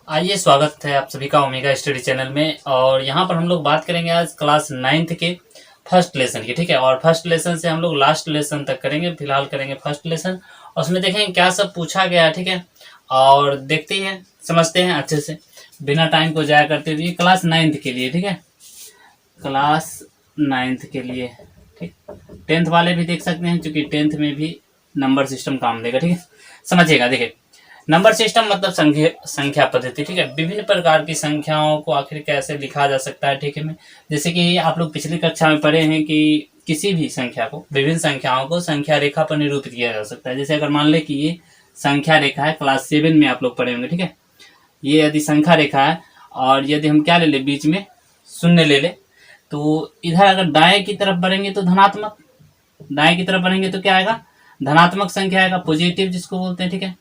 आइए, स्वागत है आप सभी का ओमेगा स्टडी चैनल में। और यहाँ पर हम लोग बात करेंगे आज क्लास 9th के फर्स्ट लेसन की, ठीक है। और फर्स्ट लेसन से हम लोग लास्ट लेसन तक करेंगे। फिलहाल करेंगे फर्स्ट लेसन और उसमें देखेंगे क्या सब पूछा गया, ठीक है। और देखते हैं, समझते हैं अच्छे से, बिना टाइम को जाया करते हुए। क्लास 9th के लिए, ठीक है, क्लास 9th के लिए, ठीक। 10th वाले भी देख सकते हैं, क्योंकि 10th में भी नंबर सिस्टम काम देगा, ठीक है। समझिएगा, देखिए, नंबर सिस्टम मतलब संख्या पद्धति, ठीक है। विभिन्न प्रकार की संख्याओं को आखिर कैसे लिखा जा सकता है, ठीक है। जैसे कि आप लोग पिछली कक्षा में पढ़े हैं कि किसी भी संख्या को, विभिन्न संख्याओं को संख्या रेखा पर निरूपित किया जा सकता है। जैसे अगर मान ले कि ये संख्या रेखा है, क्लास 7 में आप लोग पढ़े होंगे, ठीक है। ये यदि संख्या रेखा है और यदि हम क्या ले ले, बीच में शून्य ले ले, तो इधर अगर दाएं की तरफ बढ़ेंगे तो धनात्मक, दाएं की तरफ बढ़ेंगे तो क्या आएगा, धनात्मक संख्या आएगा, पॉजिटिव जिसको बोलते हैं, ठीक है।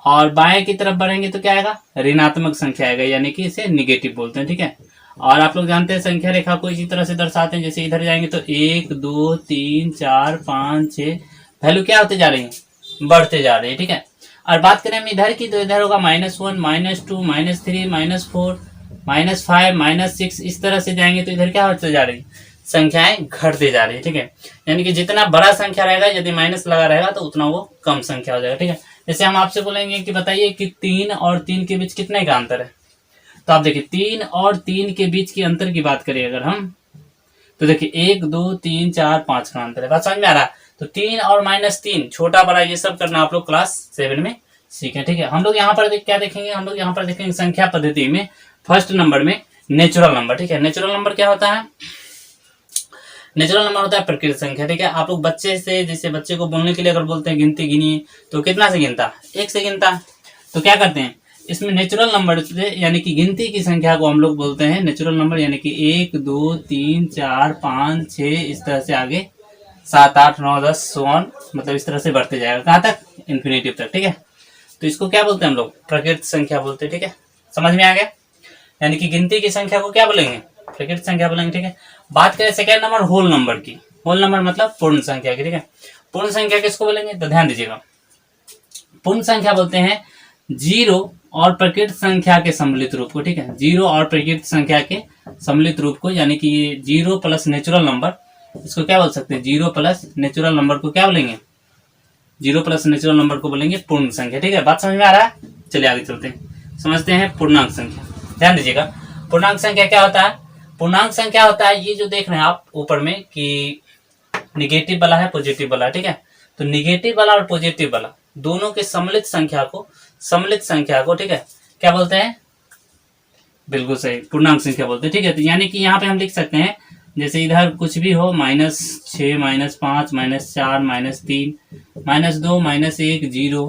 और बाएं की तरफ बढ़ेंगे तो क्या आएगा, ऋणात्मक संख्या आएगा, यानी कि इसे निगेटिव बोलते हैं, ठीक है। और आप लोग जानते हैं संख्या रेखा को इसी तरह से दर्शाते हैं। जैसे इधर जाएंगे तो 1 2 3 4 5 6 वैल्यू क्या होते जा रही है, बढ़ते जा रही है, ठीक है। और बात करें हम इधर की, तो इधर होगा -1 -2 -3 -4 -5 -6। इस तरह से जाएंगे तो इधर क्या होते जा रही है, संख्याएं घटते जा रही है, ठीक है। यानी कि जितना बड़ा संख्या रहेगा, यदि माइनस लगा रहेगा तो उतना वो कम संख्या हो जाएगा, ठीक है। जैसे हम आपसे बोलेंगे कि बताइए कि 3 और 3 के बीच कितने का अंतर है, तो आप देखिए 3 और 3 के बीच की अंतर की बात करें अगर हम, तो देखिए 1 2 3 4 5 का अंतर है। बात समझ में आ रहा है। तो 3 और -3, छोटा बड़ा ये सब करना आप लोग क्लास 7 में सीखें, ठीक है। हम लोग यहाँ पर क्या देखेंगे, हम लोग यहाँ पर देखेंगे संख्या पद्धति में फर्स्ट नंबर में नेचुरल नंबर, ठीक है। नेचुरल नंबर क्या होता है, नेचुरल नंबर होता है प्रकृत संख्या, ठीक है। आप लोग बच्चे से, जैसे बच्चे को बोलने के लिए अगर बोलते हैं गिनती गिनिए, तो कितना से गिनता, 1 से गिनता। तो क्या करते हैं, इसमें नेचुरल नंबर से, यानी कि गिनती की संख्या को हम लोग बोलते हैं नेचुरल नंबर, यानी कि 1 2 3 4 5 6 इस तरह से आगे 7 8 9 10 मतलब इस तरह से बढ़ते जाएगा, कहाँ तक, इन्फिनिटिव तक, ठीक है। तो इसको क्या बोलते हैं हम लोग, प्रकृत संख्या बोलते हैं, ठीक है। समझ में आ गया। यानी कि गिनती की संख्या को क्या बोलेंगे, प्रकृत संख्या बोलेंगे, ठीक है। बात करें सेकेंड नंबर होल नंबर की, होल नंबर मतलब पूर्ण संख्या की, ठीक है। पूर्ण संख्या किसको बोलेंगे, तो ध्यान दीजिएगा, पूर्ण संख्या बोलते हैं जीरो और प्रकृत संख्या के सम्मिलित रूप को, ठीक है। जीरो और प्रकृत संख्या के सम्मिलित रूप को, यानी कि ये जीरो प्लस नेचुरल नंबर, इसको क्या बोल सकते हैं, जीरो प्लस नेचुरल नंबर को क्या बोलेंगे, जीरो प्लस नेचुरल नंबर को बोलेंगे पूर्ण संख्या, ठीक है। बात समझ में आ रहा है। चलिए आगे चलते हैं, समझते हैं पूर्णांक संख्या। ध्यान दीजिएगा, पूर्णांक संख्या क्या होता है, पूर्णांक संख्या होता है ये जो देख रहे हैं आप ऊपर में कि निगेटिव वाला है, पॉजिटिव वाला है, ठीक है। तो निगेटिव वाला और पॉजिटिव वाला दोनों के सम्मिलित संख्या को, ठीक है, क्या बोलते हैं, बिल्कुल सही, पूर्णांक संख्या बोलते हैं, ठीक है। तो यानी कि यहाँ पे हम लिख सकते हैं, जैसे इधर कुछ भी हो, -6 -5 -4 -3 -2 -1 0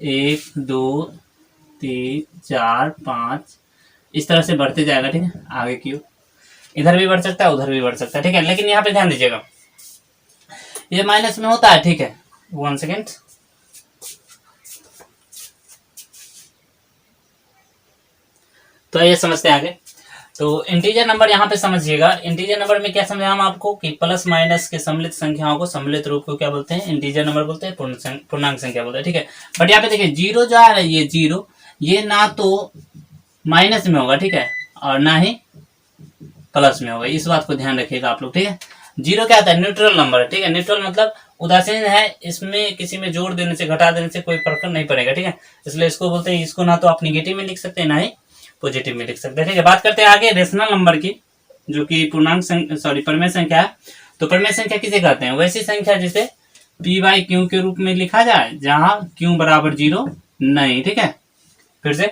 1 2 3 4 5 इस तरह से बढ़ते जाएगा, ठीक है। आगे की इधर भी बढ़ सकता है, उधर भी बढ़ सकता है, ठीक है। लेकिन यहाँ पे ध्यान दीजिएगा, ये माइनस में होता है, ठीक है। 1 सेकेंड, तो ये समझते हैं आगे। तो इंटीजर नंबर यहाँ पे समझिएगा, इंटीजर नंबर में क्या समझा हम आपको कि प्लस माइनस के सम्मिलित संख्याओं को, सम्मिलित रूप को क्या बोलते हैं, इंटीजर नंबर बोलते हैं, पूर्णांक संख्या बोलते हैं, ठीक है। बट यहाँ पे देखिए जीरो जो आ रहा है, ये जीरो, ये ना तो माइनस में होगा, ठीक है, और ना ही प्लस में होगा। इस बात को ध्यान रखिएगा आप लोग, ठीक है। जीरो क्या होता है, न्यूट्रल नंबर है, ठीक है। न्यूट्रल मतलब उदासीन है, इसमें किसी में जोड़ देने से, घटा देने से कोई फर्क नहीं पड़ेगा, ठीक है। इसलिए इसको बोलते हैं, इसको ना तो आप निगेटिव में लिख सकते हैं, ना ही पॉजिटिव में लिख सकते हैं, ठीक है। बात करते हैं आगे रेशनल नंबर की, जो कि परमेय संख्या है। तो परमेय संख्या किसे कहते हैं, वैसी संख्या जिसे p/q के रूप में लिखा जाए, जहां q बराबर 0 नहीं, ठीक है। फिर से,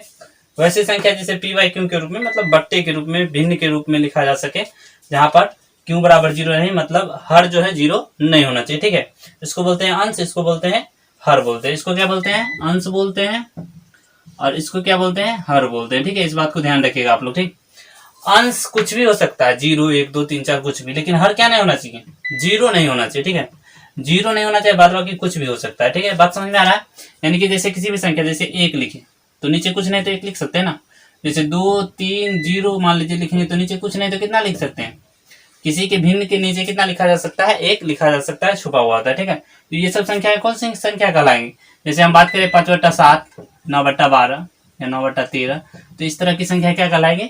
वैसी संख्या जिसे p/q के रूप में, मतलब बट्टे के रूप में, भिन्न के रूप में लिखा जा सके, जहां पर q बराबर 0 नहीं, मतलब हर जो है 0 नहीं होना चाहिए, ठीक है। इसको बोलते हैं अंश, इसको बोलते हैं हर बोलते हैं। इसको क्या बोलते हैं, अंश बोलते हैं, और इसको क्या बोलते हैं, हर बोलते हैं, ठीक है। इस बात को ध्यान रखिएगा आप लोग, ठीक। अंश कुछ भी हो सकता है, 0 1 2 3 4 कुछ भी, लेकिन हर क्या नहीं होना चाहिए, 0 नहीं होना चाहिए, ठीक है। 0 नहीं होना चाहिए, बाद बाकी कुछ भी हो सकता है, ठीक है। बात समझ में आ रहा है। यानी कि जैसे किसी भी संख्या, जैसे 1 लिखे तो नीचे कुछ नहीं तो 1 लिख सकते हैं ना। जैसे 2 3 0 मान लीजिए लिखेंगे तो नीचे कुछ नहीं तो कितना लिख सकते हैं, किसी के भिन्न के नीचे कितना लिखा जा सकता है, 1 लिखा जा सकता है, छुपा हुआ होता है, ठीक है। तो ये सब संख्या कौन सी संख्या कहलाएंगी, जैसे हम बात करें 5/7 9/12 या 9/13, तो इस तरह की संख्या क्या कहलाएगी,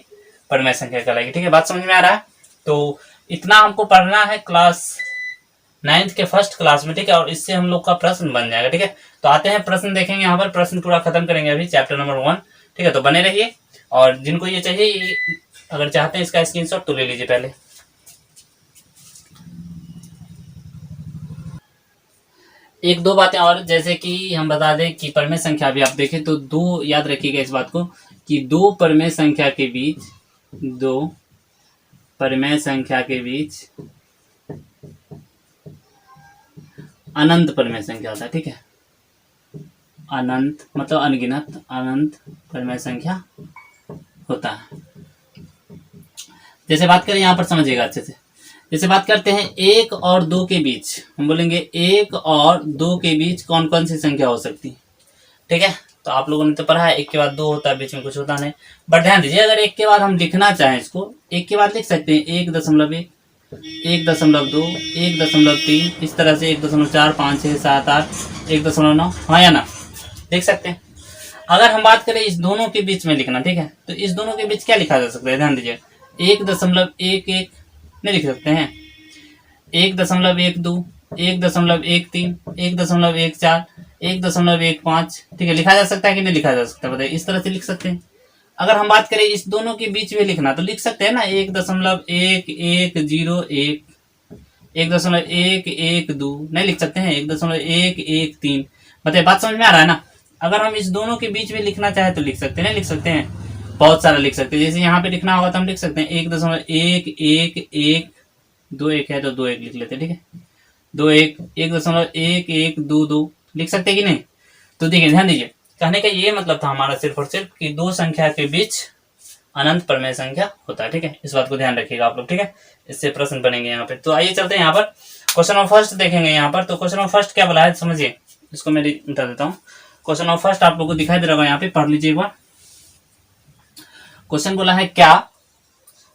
परिमेय संख्या कहलाएगी। ठीक है, बात समझ में आ रहा है। तो इतना हमको पढ़ना है क्लास 9th के फर्स्ट क्लास में। ठीक है, और इससे हम लोग का प्रश्न बन जाएगा। ठीक है, तो आते हैं प्रश्न देखेंगे, यहाँ पर प्रश्न पूरा खत्म करेंगे अभी चैप्टर नंबर 1। ठीक है, तो बने रहिए, और जिनको ये चाहिए, अगर चाहते हैं इसका स्क्रीनशॉट तो ले लीजिए पहले। एक दो बातें और, जैसे कि हम बता दें कि परिमेय संख्या भी आप देखें तो दो, याद रखिएगा इस बात को कि दो परिमेय संख्या के बीच अनंत परिमेय संख्या होता है। ठीक है, अनंत मतलब अनगिनत, अनंत परिमेय संख्या होता है। जैसे बात करें यहाँ पर समझिएगा अच्छे से, जैसे बात करते हैं 1 और 2 के बीच, हम बोलेंगे 1 और 2 के बीच कौन कौन सी संख्या हो सकती है। ठीक है, तो आप लोगों ने तो पढ़ा है 1 के बाद 2 होता है, बीच में कुछ होता नहीं। बट ध्यान दीजिए, अगर 1 के बाद हम लिखना चाहें, इसको 1 के बाद लिख सकते हैं 1.1, 1.2, 1.3, इस तरह से 1.4, 5, 6, 7, 8, 1.9, हाँ या ना, लिख सकते हैं। अगर हम बात करें इस दोनों के बीच में लिखना, ठीक है, तो इस दोनों के बीच क्या लिखा जा सकता है, ध्यान दीजिए, 1.11 नहीं लिख सकते हैं, 1.12, 1.13, 1.14, 1.15, ठीक है, लिखा जा सकता है कि नहीं लिखा जा सकता, बताइए, इस तरह से लिख सकते हैं। अगर हम बात करें इस दोनों के बीच में लिखना, तो लिख सकते हैं ना 1.1101, 1.112, नहीं लिख सकते हैं 1.113, बताइए, बात समझ में आ रहा है ना। अगर हम इस दोनों के बीच में लिखना चाहे तो लिख सकते हैं, नहीं लिख सकते हैं, बहुत सारा लिख सकते हैं। जैसे यहाँ पे लिखना होगा तो हम लिख सकते हैं 1.111, 2 1 है तो 2 1 लिख लेते हैं। ठीक है, 2 1, 1.1122 लिख सकते हैं कि नहीं। तो देखिए, ध्यान दीजिए, कहने का ये मतलब था हमारा सिर्फ और सिर्फ कि दो संख्या के बीच अनंत परिमेय संख्या होता है। ठीक है, इस बात को ध्यान रखिएगा आप लोग। ठीक है, इससे प्रश्न बनेंगे यहाँ पे। तो आइए चलते हैं यहाँ पर क्वेश्चन ऑफ फर्स्ट देखेंगे यहाँ पर। तो क्वेश्चन ऑफ फर्स्ट क्या बोला है समझिए, इसको मैं बता देता हूँ। क्वेश्चन ऑफ फर्स्ट आप लोग को दिखाई दे रहा होगा यहाँ पे, पढ़ लीजिए एक बार। क्वेश्चन बोला है क्या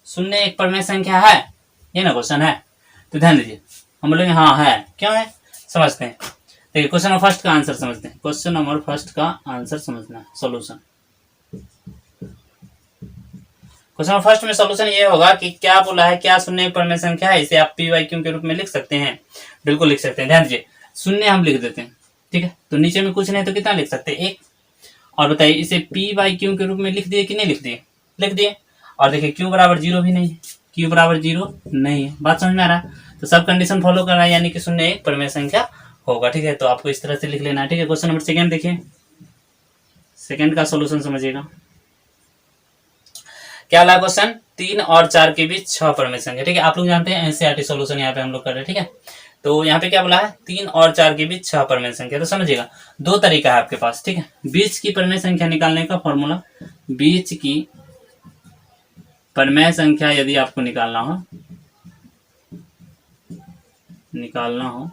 शून्य एक परिमेय संख्या है, ये ना क्वेश्चन है। तो ध्यान दीजिए, हम बोलेंगे हाँ है, क्यों है, समझते हैं। देखिए, क्वेश्चन नंबर फर्स्ट का आंसर समझते हैं। क्वेश्चन नंबर फर्स्ट का आंसर समझना है, सॉल्यूशन। क्वेश्चन नंबर फर्स्ट में सॉल्यूशन ये होगा कि क्या बोला है, क्या शून्य एक परिमेय संख्या है, इसे आप पी वाई क्यू के रूप में लिख सकते हैं, बिल्कुल लिख सकते हैं। ध्यान दीजिए, शून्य हम लिख देते हैं, ठीक है, तो नीचे में कुछ नहीं तो कितना लिख सकते हैं, 1। और बताइए, इसे पी वाई क्यू के रूप में लिख दिए कि नहीं लिख दिए, लिख दिए। और देखिए, क्यू बराबर 0 भी नहीं है, क्यू बराबर 0 नहीं है, बात समझ में आ रहा है। तो सब कंडीशन फॉलो कर रहा है, यानी कि शून्य एक परिमेय संख्या होगा। ठीक है, तो आपको इस तरह से लिख लेना है। ठीक है, क्वेश्चन नंबर सेकंड देखिए, सेकंड का सॉल्यूशन समझिएगा। क्या वाला क्वेश्चन, 3 और 4 के बीच 6 परिमेय संख्या। ठीक है, आप लोग जानते हैं एनसीईआरटी सॉल्यूशन यहाँ पे हम लोग कर रहे हैं। ठीक है, तो यहाँ पे क्या बोला है, 3 और 4 के बीच 6 परिमेय संख्या। तो समझिएगा, दो तरीका है आपके पास। ठीक है, बीच की परिमेय संख्या निकालने का फॉर्मूला, बीच की परिमेय संख्या यदि आपको निकालना हो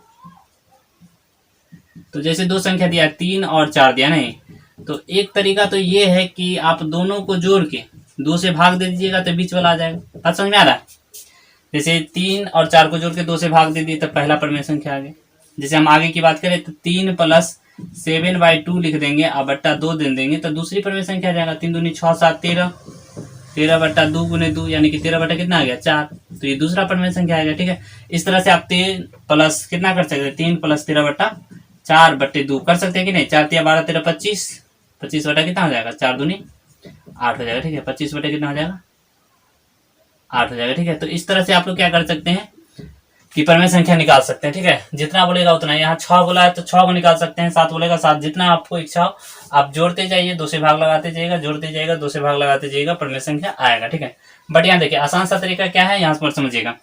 तो जैसे दो संख्या दिया, 3 और 4 दिया नहीं, तो एक तरीका तो ये है कि आप दोनों को जोड़ के 2 से भाग दे दीजिएगा तो बीच वाला आ जाएगा। बात समझ में आ रहा है। जैसे 3 और 4 को जोड़ के 2 से भाग दे दिए तो पहला परिमेय संख्या आ गया। जैसे हम आगे की बात करें तो 3 + 7/2 लिख देंगे और बट्टा 2 दे देंगे तो दूसरी परिमेय संख्या आ जाएगा। 3 दूनी 6 7 13, 13/2 × 2 यानी कि 13 बटा कितना आ गया, 4। तो ये दूसरा परिमेय संख्या आएगा। ठीक है, इस तरह से आप 3 प्लस कितना कर सकते हैं, 3 + 13/4/2 कर सकते हैं कि नहीं। 4 × 12 13 25, 25 बटा कितना हो जाएगा, 4 दूनी 8 हो जाएगा। ठीक है, 25 बटे कितना हो जाएगा, 8 हो जाएगा। ठीक है, तो इस तरह से आप लोग क्या कर सकते हैं कि परिमेय संख्या निकाल सकते हैं। ठीक है, जितना बोलेगा उतना, यहाँ 6 बोला है तो 6 को निकाल सकते हैं, 7 बोलेगा 7, जितना आपको इच्छा हो आप जोड़ते जाइए, 2 से भाग लगाते जाइएगा, जोड़ते जाइएगा, 2 से भाग लगाते जाइएगा, परिमेय संख्या आएगा। ठीक है, बट यहाँ देखिए आसान सा तरीका क्या है, यहाँ पर समझिएगा।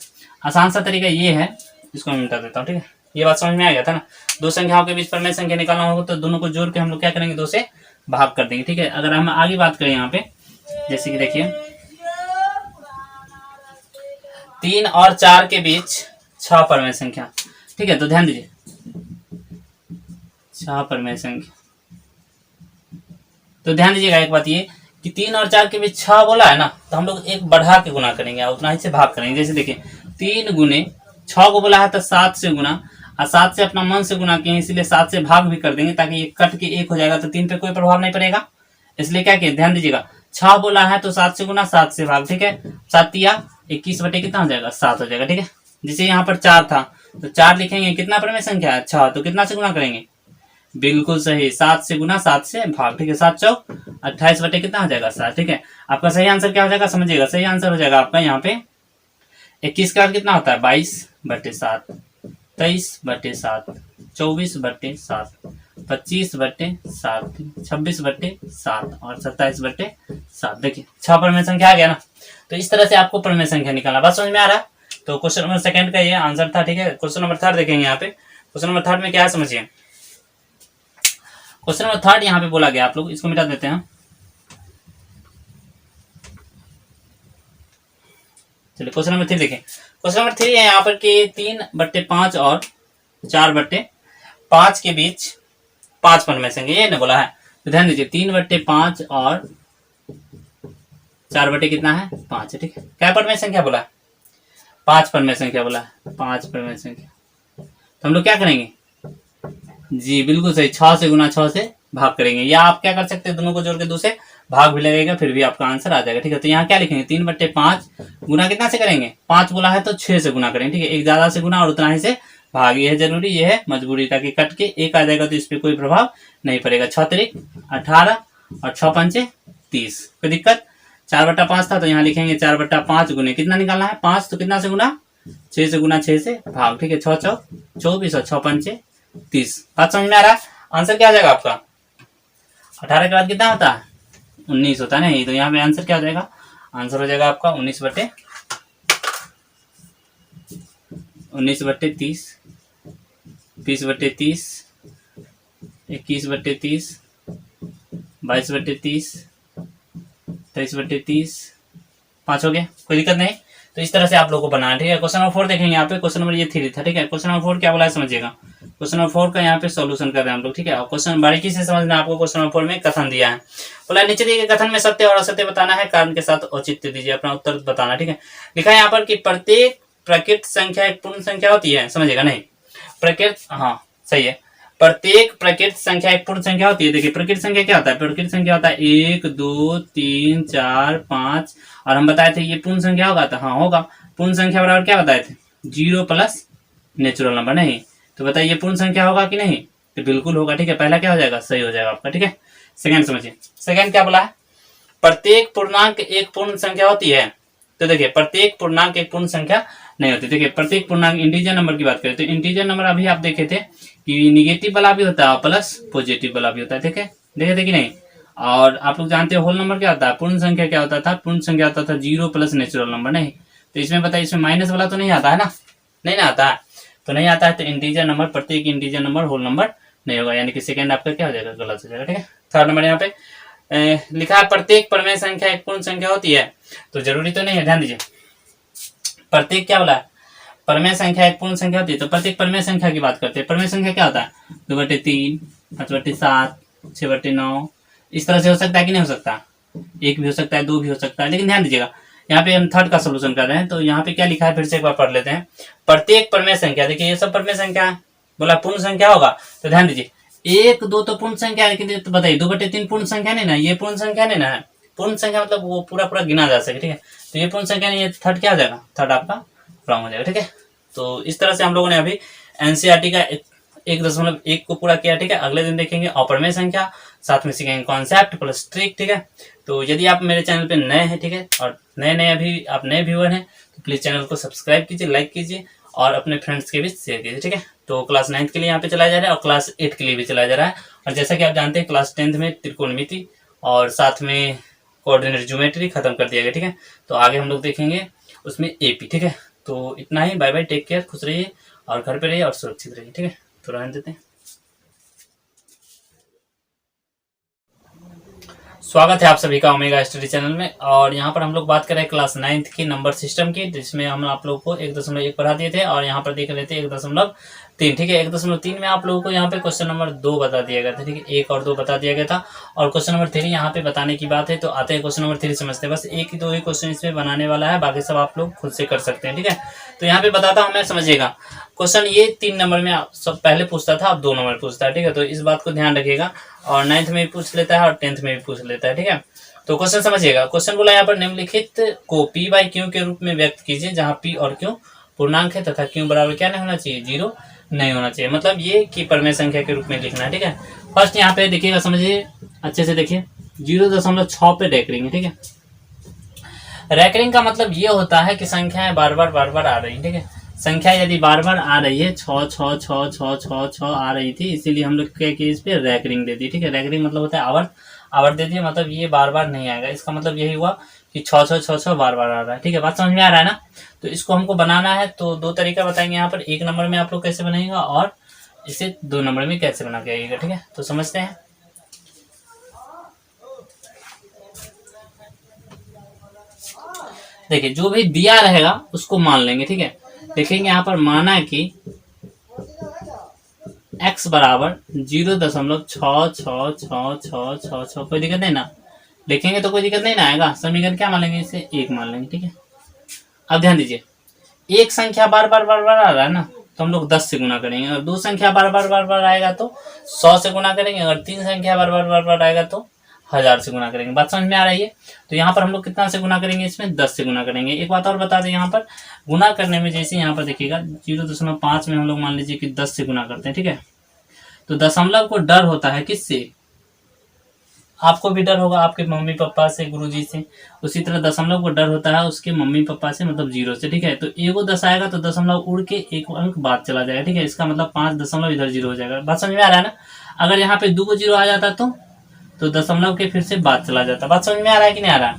आसान सा तरीका ये है, इसको मैं मिटा देता हूँ। ठीक है, ये बात समझ में आ गया था ना। दो संख्याओं के बीच परिमेय संख्या निकालना होगा तो दोनों को जोड़ के हम लोग क्या करेंगे, 2 से भाग कर देंगे। ठीक है, अगर हम आगे बात करें यहाँ पे, जैसे कि देखिए 3 और 4 के बीच 6 परिमेय संख्या। ठीक है, तो ध्यान दीजिए, 6 परिमेय संख्या। तो ध्यान दीजिएगा एक बात ये कि 3 और 4 के बीच 6 बोला है ना, तो हम लोग एक बढ़ा के गुना करेंगे और उतना ही से भाग करेंगे। जैसे देखिए 3 गुने 6 को बोला है तो 7 से गुना, और 7 से अपना मन से गुना किए, इसलिए 7 से भाग भी कर देंगे ताकि ये कट के 1 हो जाएगा, तो 3 पे कोई प्रभाव नहीं पड़ेगा। इसलिए क्या किया, ध्यान दीजिएगा, 6 बोला है तो 7 से गुना, 7 से भाग, ठीक है। 7 या 21 बटे कितना हो जाएगा, 7 हो जाएगा, ठीक है। जैसे यहाँ पर 4 था तो 4 लिखेंगे, कितना परिमेय संख्या है, 6, तो कितना से गुना करेंगे, बिल्कुल सही, 7 से गुना, 7 से भाग, ठीक है। 7 चौक 28 बटे कितना हो जाएगा, 7, ठीक है। आपका सही आंसर क्या हो जाएगा, समझिएगा, सही आंसर हो जाएगा आपका यहाँ पे 21 का कितना होता है, 22 बटे 7, 23 बटे 7, 24 बटे 7, 25 बटे 7, 26 बटे 7 और 27 बटे 7। देखिए 6 परिमेय संख्या आ गया ना। तो इस तरह से आपको परिमेय संख्या निकालना, बात समझ में आ रहा है। तो क्वेश्चन नंबर सेकंड का ये आंसर था, ठीक है। क्वेश्चन नंबर थर्ड देखेंगे यहाँ पे। क्वेश्चन नंबर थर्ड में क्या है समझिए। क्वेश्चन नंबर थर्ड यहाँ पे बोला गया, आप लोग इसको मिटा देते हैं। चलिए क्वेश्चन नंबर 3 देखें। क्वेश्चन नंबर 3 है यहाँ पर कि 3 बट्टे 5 और 4 बट्टे 5 के बीच 5 परिमेय संख्या, ये ना बोला है। तो ध्यान दीजिए 3 बट्टे 5 और 4 बटे कितना है, 5 है, ठीक है। क्या परिमेय संख्या बोला है, 5 परिमेय संख्या बोला है, 5 परिमेय संख्या। तो हम लोग क्या करेंगे, जी बिल्कुल सही, 6 से गुना 6 से भाग करेंगे, या आप क्या कर सकते हैं, दोनों को जोड़ के 2 से भाग भी लगेगा, फिर भी आपका आंसर आ जाएगा, ठीक है। तो यहाँ क्या लिखेंगे, 3 बट्टे 5 गुना कितना से करेंगे, 5 बोला है तो 6 से गुना करेंगे, ठीक है। एक ज्यादा से गुना और उतना ही से भाग, ये है जरूरी, ये है मजबूरी, ताकि कट के एक आ जाएगा तो इस पर कोई प्रभाव नहीं पड़ेगा। 6 तिरिक 18 और 6 पंचे 30, कोई दिक्कत। 4 बट्टा 5 था तो यहाँ लिखेंगे 4 बट्टा 5 गुने कितना निकालना है, 5, तो कितना से गुना, 6 से गुना 6 से भाग, ठीक है। 6 चौक 24 और 6 पंचे 30। बात समझ में आ रहा है। आंसर क्या आ जाएगा आपका, 18 के बाद कितना होता है, 19 होता है नहीं। तो यहाँ पे आंसर क्या हो जाएगा, आंसर हो जाएगा आपका 19 बटे 30, 20 बटे 30, 21 बटे 30, 22 बटे 30, 23 बटे 30, 5 हो गया, कोई दिक्कत नहीं। तो इस तरह से आप लोगों को बनाना, ठीक है। क्वेश्चन नंबर 4 देखेंगे यहाँ पे। क्वेश्चन नंबर ये 3 था, ठीक है। क्वेश्चन नंबर 4 क्या बोला है समझिएगा। क्वेश्चन नंबर 4 का यहाँ पे सॉल्यूशन कर रहे हैं हम लोग, ठीक है। और क्वेश्चन बारीकी से समझना, आपको क्वेश्चन नंबर 4 में कथन दिया है, बोला नीचे दिए गए कथन में सत्य और असत्य बताना है, कारण के साथ औचित्य दीजिए, अपना उत्तर बताना, ठीक है। लिखा है यहाँ पर कि प्रत्येक प्रकृत संख्या एक पूर्ण संख्या होती है, समझिएगा नहीं, प्रकृत, हाँ सही है, प्रत्येक प्रकृत संख्या एक पूर्ण संख्या होती है। देखिए प्रकृत संख्या क्या होता है, प्रकृत संख्या होता है 1 2 3 4 5, और हम बताए थे ये पूर्ण संख्या होगा, तो हाँ होगा। पूर्ण संख्या बराबर क्या बताए थे, 0 प्लस नेचुरल नंबर, नहीं। तो बताइए पूर्ण संख्या होगा कि नहीं, तो बिल्कुल होगा, ठीक है। पहला क्या हो जाएगा, सही हो जाएगा आपका, ठीक है। सेकंड समझिए, सेकंड क्या बोला है, प्रत्येक पूर्णांक एक पूर्ण संख्या होती है। तो देखिए प्रत्येक पूर्णांक एक पूर्ण संख्या नहीं होती। देखिए प्रत्येक पूर्णांक इंटीजर नंबर की बात करें तो इंटीजर नंबर अभी आप देखे थे कि निगेटिव वाला भी होता है प्लस पॉजिटिव वाला भी होता है, ठीक है, देखे थे कि नहीं। और आप लोग जानते हो होल नंबर क्या होता है, पूर्ण संख्या क्या होता था, पूर्ण संख्या होता था 0 प्लस नेचुरल नंबर, नहीं। तो इसमें बताइए, इसमें माइनस वाला तो नहीं आता है ना, नहीं ना आता है, तो नहीं आता है। तो इंटीजर नंबर, प्रत्येक इंटीजर नंबर होल नंबर नहीं होगा, यानी कि सेकंड आपका क्या हो जाएगा, गलत हो जाएगा, ठीक है। थर्ड नंबर यहाँ पे लिखा है प्रत्येक परिमेय संख्या एक पूर्ण संख्या होती है, तो जरूरी तो नहीं है, ध्यान दीजिए। प्रत्येक क्या बोला है, परिमेय संख्या एक पूर्ण संख्या होती है, तो प्रत्येक परिमेय संख्या की बात करते हैं। परिमेय संख्या क्या होता है, 2 बटे 3, 5 बटे 7, 6 बटे 9, इस तरह से हो सकता है कि नहीं हो सकता, 1 भी हो सकता है, 2 भी हो सकता है। लेकिन ध्यान दीजिएगा यहाँ पे हम थर्ड का सोल्यूशन कर रहे हैं, तो यहाँ पे क्या लिखा है फिर से एक बार पढ़ लेते हैं। प्रत्येक परिमेय संख्या, देखिए ये सब परिमेय संख्या है, बोला पूर्ण संख्या होगा, तो ध्यान दीजिए 1 2 तो पूर्ण संख्या है, लेकिन तो बताइए 2 बटे 3 पूर्ण संख्या नहीं ना, ये पूर्ण संख्या नहीं ना है। पूर्ण संख्या मतलब वो पूरा पूरा गिना जा सके, ठीक है। तो ये पूर्ण संख्या नहीं है, थर्ड क्या हो जाएगा, थर्ड आपका रॉन्ग हो जाएगा, ठीक है। तो इस तरह से हम लोगों ने अभी एनसीईआरटी का 1.1 को पूरा किया, ठीक है। अगले दिन देखेंगे अपरिमेय संख्या, साथ में सीखेंगे कॉन्सेप्ट प्लस ट्रिक, ठीक है। तो यदि आप मेरे चैनल पे नए हैं, ठीक है, और नए अभी आप नए व्यूअर हैं, तो प्लीज चैनल को सब्सक्राइब कीजिए, लाइक कीजिए और अपने फ्रेंड्स के भी शेयर कीजिए, ठीक है। तो क्लास 9 के लिए यहाँ पे चलाया जा रहा है और क्लास 8 के लिए भी चलाया जा रहा है। और जैसा कि आप जानते हैं क्लास 10 में त्रिकोणमिति और साथ में कोऑर्डिनेट ज्योमेट्री खत्म कर दिया गया, ठीक है। तो आगे हम लोग देखेंगे उसमें एपी, ठीक है। तो इतना ही, बाय बाय, टेक केयर, खुश रहिए और घर पे रहिए और सुरक्षित रहिए, ठीक है। तो रहने देते हैं। स्वागत है आप सभी का ओमेगा स्टडी चैनल में। और यहाँ पर हम लोग बात कर रहे हैं क्लास 9 की नंबर सिस्टम की, जिसमें हम आप लोग को 1.1 पढ़ा दिए थे और यहाँ पर देख रहे थे 1.2 3, ठीक है। 1.3 में आप लोगों को यहाँ पे क्वेश्चन नंबर 2 बता दिया गया था, ठीक है। 1 और 2 बता दिया गया था, और क्वेश्चन नंबर 3 यहाँ पे बताने की बात है। तो आते हैं क्वेश्चन नंबर 3 समझते हैं। बस एक ही 2 ही क्वेश्चन इसमें बनाने वाला है, बाकी सब आप लोग खुद से कर सकते हैं, ठीक है। तो यहाँ पे बताता हूँ मैं, समझिएगा। क्वेश्चन ये 3 नंबर में सब पहले पूछता था, अब 2 नंबर पूछता है, ठीक है। तो इस बात को ध्यान रखिएगा। और 9th में भी पूछ लेता है और 10th में भी पूछ लेता है, ठीक है। तो क्वेश्चन समझिएगा। क्वेश्चन बोला यहाँ पर निम्नलिखित को P बाई Q के रूप में व्यक्त कीजिए, जहाँ P और Q पूर्णांक है तथा Q बराबर क्या नहीं होना चाहिए, 0 नहीं होना चाहिए। मतलब ये कि परमेय संख्या के रूप में लिखना है, ठीक है। फर्स्ट यहाँ पे देखिएगा, समझिए अच्छे से देखिए, 0.6 पे रैकरिंग है, ठीक है। रैकरिंग का मतलब ये होता है कि संख्याएं बार बार आ रही है, ठीक है। संख्या यदि बार बार आ रही है, 6 6 6 6 6 6 आ रही थी, इसीलिए हम लोग क्या किए, इस पे रैकरिंग दे दी, ठीक है। रैकरिंग मतलब होता है आवर्त, आवर्त दे दिए, मतलब ये बार बार नहीं आएगा। इसका मतलब यही हुआ कि 6 6 6 6 बार बार आ रहा है, ठीक है। बात समझ में आ रहा है ना। तो इसको हमको बनाना है, तो 2 तरीका बताएंगे यहाँ पर। 1 नंबर में आप लोग कैसे बनाएगा, और इसे 2 नंबर में कैसे बना के आइएगा, ठीक है। तो समझते हैं। देखिए, जो भी दिया रहेगा उसको मान लेंगे, ठीक है। देखेंगे यहाँ पर, माना कि x बराबर 0.66666, कोई दिक्कत नहीं ना। लिखेंगे तो कोई दिक्कत नहीं ना आएगा। समीकरण क्या मान लेंगे, इसे 1 मान लेंगे, ठीक है। अब ध्यान दीजिए, एक संख्या बार बार आ रहा है ना, तो हम लोग 10 से गुना करेंगे। अगर 2 संख्या बार बार आएगा तो 100 से गुना करेंगे। अगर 3 संख्या बार बार आएगा तो 1000 से गुना करेंगे। बात समझ में आ रही है। तो यहाँ पर हम लोग कितना से गुना करेंगे, इसमें 10 से गुना करेंगे। एक बात और बता दें, यहाँ पर गुना करने में जैसे यहाँ पर देखिएगा 0.5 में हम लोग मान लीजिए कि 10 से गुना करते हैं, ठीक है। तो दशमलव को डर होता है किससे, आपको भी डर होगा आपके मम्मी पापा से, गुरुजी से। उसी तरह दशमलव को डर होता है उसके मम्मी पापा से, मतलब 0 से, ठीक है। तो एगो 10 आएगा तो दशमलव उड़ के 1 अंक बाद चला जाएगा, ठीक है। इसका मतलब 5 दशमलव इधर 0 हो जाएगा। बात समझ में आ रहा है ना। अगर यहाँ पे 2 को 0 आ जाता तो दशमलव के फिर से बाद चला जाता। बात समझ में आ रहा है कि नहीं आ रहा।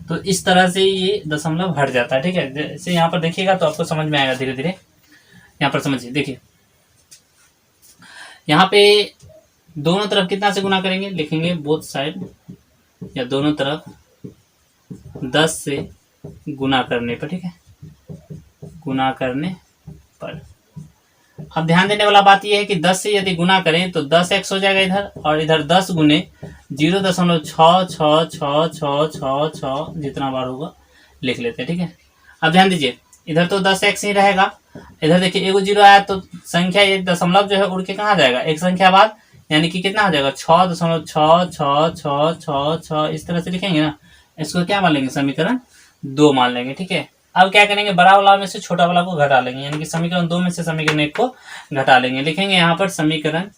तो इस तरह से ये दशमलव हट जाता है, ठीक है। जैसे यहाँ पर देखिएगा तो आपको समझ में आएगा धीरे धीरे। यहाँ पर समझिए, देखिए यहाँ पे दोनों तरफ कितना से गुना करेंगे, लिखेंगे बोथ साइड, या दोनों तरफ 10 से गुना करने पर, ठीक है, गुना करने पर। अब ध्यान देने वाला बात यह है कि 10 से यदि गुना करें तो 10x हो जाएगा इधर, और इधर 10 गुने 0.66666 जितना बार होगा लिख लेते हैं, ठीक है। अब ध्यान दीजिए, इधर तो 10x ही रहेगा। इधर देखिए एगो 0 आया तो संख्या ये दशमलव जो है उड़ के कहाँ जाएगा, एक संख्या बाद, यानी कि कितना हो जाएगा 6.66666, इस तरह से लिखेंगे ना। इसको क्या मान लेंगे, समीकरण 2 मान लेंगे, ठीक है। अब क्या करेंगे, बड़ा वाला में से छोटा वाला को घटा लेंगे, यानी कि समीकरण 2 में से समीकरण 1 को घटा लेंगे। लिखेंगे यहाँ पर समीकरण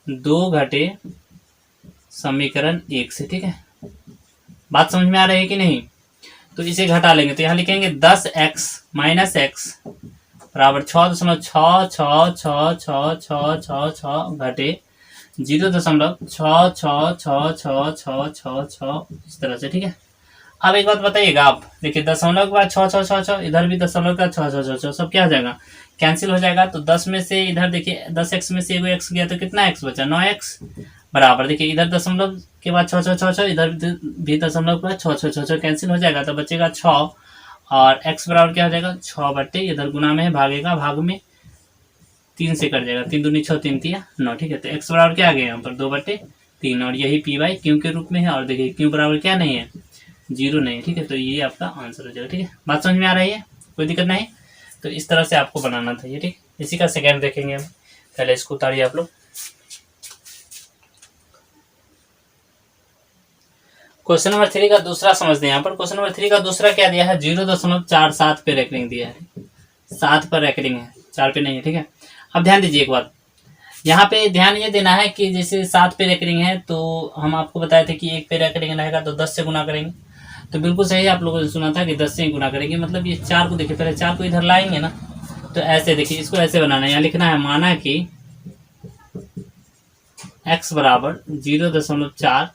2 घटे समीकरण 1 से, ठीक है। बात समझ में आ रही है कि नहीं। तो इसे घटा लेंगे तो यहाँ लिखेंगे 10x माइनस x बराबर 6.66666 घटे 0.66666, इस तरह से, ठीक है। अब एक बात बताइएगा आप, देखिए दशमलव के बाद 6 इधर भी दशमलव का 6 सब क्या हो जाएगा, कैंसिल हो जाएगा। तो 10 में से इधर देखिए 10x में से एगो x गया तो कितना x बचा, 9x बराबर। देखिए इधर दशमलव के बाद 6 इधर भी दशमलव के बाद 6 कैंसिल हो जाएगा, तो बचेगा 6, और x बराबर क्या हो जाएगा 6 बट्टे, इधर गुना में है, भागेगा, भाग में 3 से कट जाएगा, 3 दूनी 6 3 तिया 9, ठीक है। तो x बराबर क्या आ गया यहाँ पर 2/3, और यही P बाई Q के रूप में है। और देखिए Q बराबर क्या नहीं है, 0 नहीं है, ठीक है। तो ये आपका आंसर हो जाएगा, ठीक है। बात समझ में आ रही है, कोई दिक्कत नहीं। तो इस तरह से आपको बनाना था ये, ठीक। इसी का सेकेंड देखेंगे हम, पहले इसको उतारिए आप लोग। क्वेश्चन नंबर 3 का दूसरा समझते हैं। यहाँ पर क्वेश्चन नंबर 3 का दूसरा क्या दिया है, 0.47 पे रैकरिंग दिया है, 7 पर रैकरिंग है, 4 पे नहीं है, ठीक है। अब ध्यान दीजिए एक बात, यहाँ पे ध्यान ये देना है कि जैसे 7 पे रैकरिंग है तो हम आपको बताए थे कि 1 पे रैकरिंग रहेगा तो 10 से गुना करेंगे। तो बिल्कुल सही आप लोगों ने सुना था कि 10 से ही गुना करेंगे। मतलब ये 4 को देखिए, पहले 4 को इधर लाएंगे ना, तो ऐसे देखिए, इसको ऐसे बनाना है। यहाँ लिखना है, माना कि x बराबर 0.4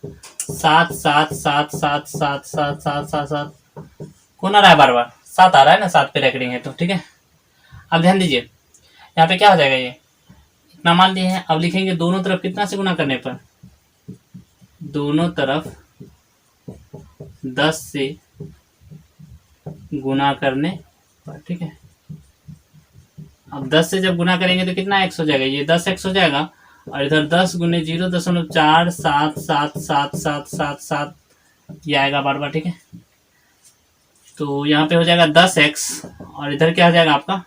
कौन आ रहा है, बार 7 आ रहा है ना, 7 पे रैकरिंग है तो, ठीक है। अब ध्यान दीजिए, यहाँ पे क्या हो जाएगा, ये इतना मान लिए हैं। अब लिखेंगे दोनों तरफ कितना से गुना करने पर, दोनों तरफ 10 से गुना करने पर, ठीक है। अब 10 से जब गुना करेंगे तो कितना x हो जाएगा, ये 10x हो जाएगा, और इधर 10 गुने 0.477777 ये आएगा बार बार, ठीक है। तो यहाँ पे हो जाएगा 10x, और इधर क्या हो जाएगा आपका,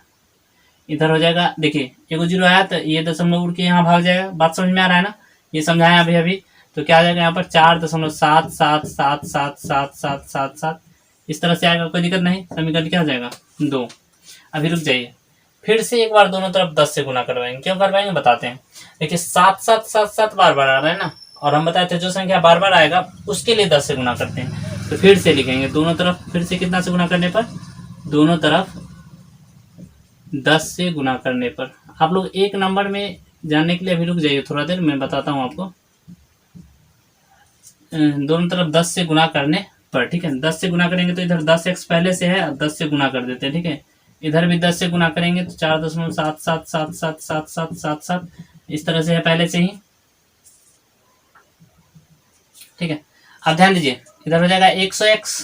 इधर हो जाएगा, देखिए एगो जीरो आया तो ये दशमलव उड़ के यहाँ भाग जाएगा। बात समझ में आ रहा है ना, ये समझाया अभी अभी। तो क्या आ जाएगा यहाँ पर 4.77777777 इस तरह से आएगा, कोई दिक्कत नहीं। समीकरण क्या हो जाएगा 2। अभी रुक जाइए, फिर से एक बार दोनों तरफ 10 से गुना करवाएंगे। क्यों करवाएंगे बताते हैं। देखिए 7 बार बार आ रहा है ना, और हम बताए थे जो संख्या बार बार आएगा उसके लिए 10 से गुना करते हैं। तो फिर से लिखेंगे दोनों तरफ, फिर से कितना से गुना करने पर, दोनों तरफ 10 से गुना करने पर। आप लोग एक नंबर में जानने के लिए अभी रुक जाइए थोड़ा देर, मैं बताता हूँ आपको। दोनों तरफ 10 से गुना करने पर, ठीक है। 10 से गुना करेंगे तो इधर 10x पहले से है, 10 से गुना कर देते हैं, ठीक है। इधर भी 10 से गुना करेंगे तो 4.77777777 इस तरह से है पहले से ही, ठीक है। अब ध्यान दीजिए, इधर हो जाएगा 100x,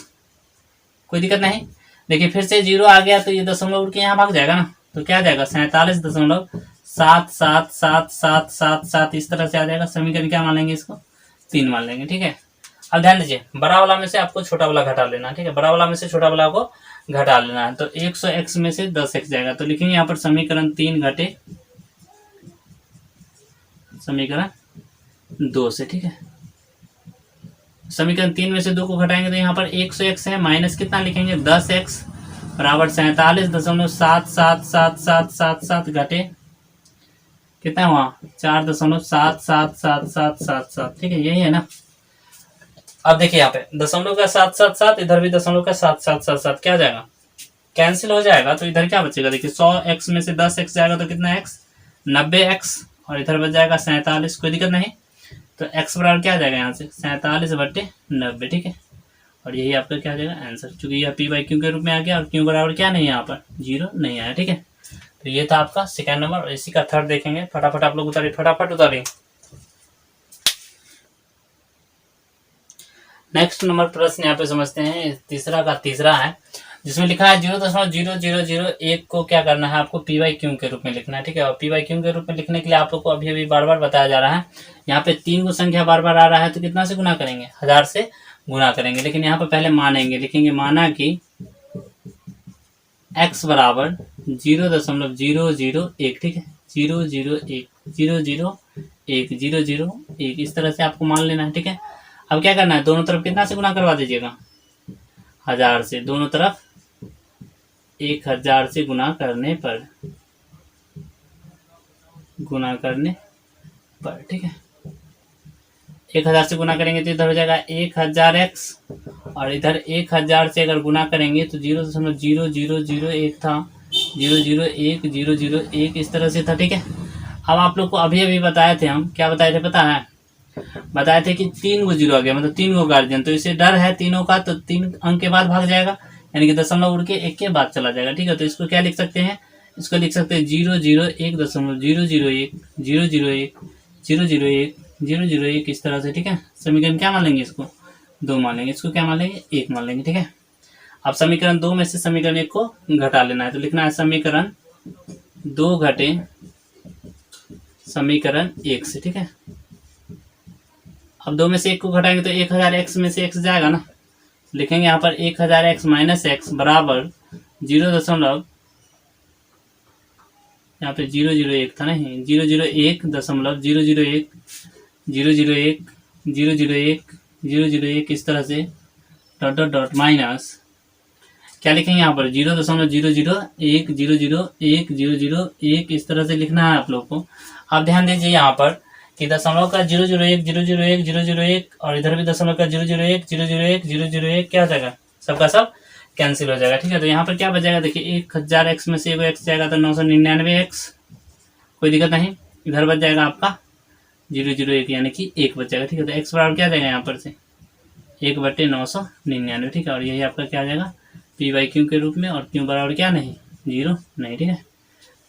कोई दिक्कत नहीं। देखिए फिर से जीरो आ गया तो ये दशमलव उड़ के यहाँ भाग जाएगा ना, तो क्या आ जाएगा 47.777777 इस तरह से आ जाएगा। समीकरण क्या मान लेंगे, इसको 3 मान लेंगे, ठीक है। अब ध्यान दीजिए, बड़ा वाला में से आपको छोटा वाला घटा लेना, ठीक है। बड़ा वाला में से छोटा वाला को घटा लेना है। तो 100x में से 10x जाएगा, तो लिखेंगे यहाँ पर समीकरण 3 घटे समीकरण 2 से, ठीक है। समीकरण 3 में से 2 को घटाएंगे तो यहाँ पर 100x है, माइनस कितना लिखेंगे 10x बराबर 47.777777 घटे कितना हुआ 4.777777, ठीक है, यही है ना। अब देखिए यहाँ पे दशमलव का 777, इधर भी दशमलव का 7777 क्या जाएगा, कैंसिल हो जाएगा। तो इधर क्या बचेगा, देखिए 100x में से 10x जाएगा तो कितना x 90x, और इधर बच जाएगा 47, कोई दिक्कत नहीं। तो x बराबर क्या आ जाएगा यहाँ से 47/90, ठीक है। और यही आपका क्या आ जाएगा आंसर, चूंकि यह p/q के रूप में आ गया, और q बराबर क्या नहीं है यहाँ पर 0 नहीं आया, ठीक है। तो ये था आपका सेकंड नंबर, और इसी का थर्ड देखेंगे। फटाफट आप लोग उतारिए, फटाफट उतारिए। नेक्स्ट नंबर प्रश्न यहाँ पे समझते हैं, तीसरा का तीसरा है, जिसमें लिखा है 0.0001 को क्या करना है आपको p/q के रूप में लिखना है, ठीक है। और p/q के रूप में लिखने के लिए आप लोग को अभी अभी बार बार बताया जा रहा है, यहाँ पे 3 को संख्या बार बार आ रहा है तो कितना से गुना करेंगे 1000 से गुना करेंगे। लेकिन यहाँ पे पहले मानेंगे, लिखेंगे माना कि x बराबर 0.001, ठीक है, 001 001 001 इस तरह से आपको मान लेना है, ठीक है। अब क्या करना है, दोनों तरफ कितना से गुना करवा दीजिएगा 1000 से, दोनों तरफ 1000 से गुना करने पर, ठीक है। 1000 से गुना करेंगे तो इधर हो जाएगा 1000x, और इधर 1000 से अगर गुना करेंगे तो 0.0001 था, 001 इस तरह से था, ठीक है। अब आप लोग को अभी अभी बताए थे, हम क्या बताए थे पता है, बताए थे कि 3 को जीरो आ गया, मतलब 3 को गार्जियन, तो इसे डर है तीनों का, तो 3 अंक के बाद भाग जाएगा, यानी कि दशमलव उड़ के 1 के बाद चला जाएगा, ठीक है। तो इसको क्या लिख सकते हैं, इसको लिख सकते हैं 001.001 इस तरह से, ठीक है। समीकरण क्या मान लेंगे, इसको 2 मान लेंगे, इसको क्या मान लेंगे 1 मान लेंगे, ठीक है। अब समीकरण 2 में से समीकरण 1 को घटा लेना है, तो लिखना है समीकरण 2 घटे समीकरण 1 से, ठीक है। अब 2 में से 1 को घटाएंगे तो 1000x में से x जाएगा ना, लिखेंगे यहाँ पर 1000x माइनस x बराबर 0. यहाँ पे 001 था नहीं, 001 इस तरह से डॉट माइनस क्या लिखेंगे यहाँ पर 0.001 इस तरह से लिखना है आप लोग को। अब ध्यान दीजिए यहाँ पर कि दशमलव का 001 और इधर भी दशमलव का 001 क्या हो जाएगा, सबका सब कैंसिल हो जाएगा, ठीक है। तो यहाँ पर क्या बच जाएगा, देखिए 1000x में से एगो x जाएगा तो 999x, कोई दिक्कत नहीं। इधर बच जाएगा आपका 001 यानी कि 1 बच जाएगा, ठीक है। तो x बराबर क्या जाएगा यहाँ पर से 1/999, ठीक है। और यही आपका क्या आ जाएगा p/q के रूप में, और q बराबर क्या नहीं 0 नहीं, ठीक है।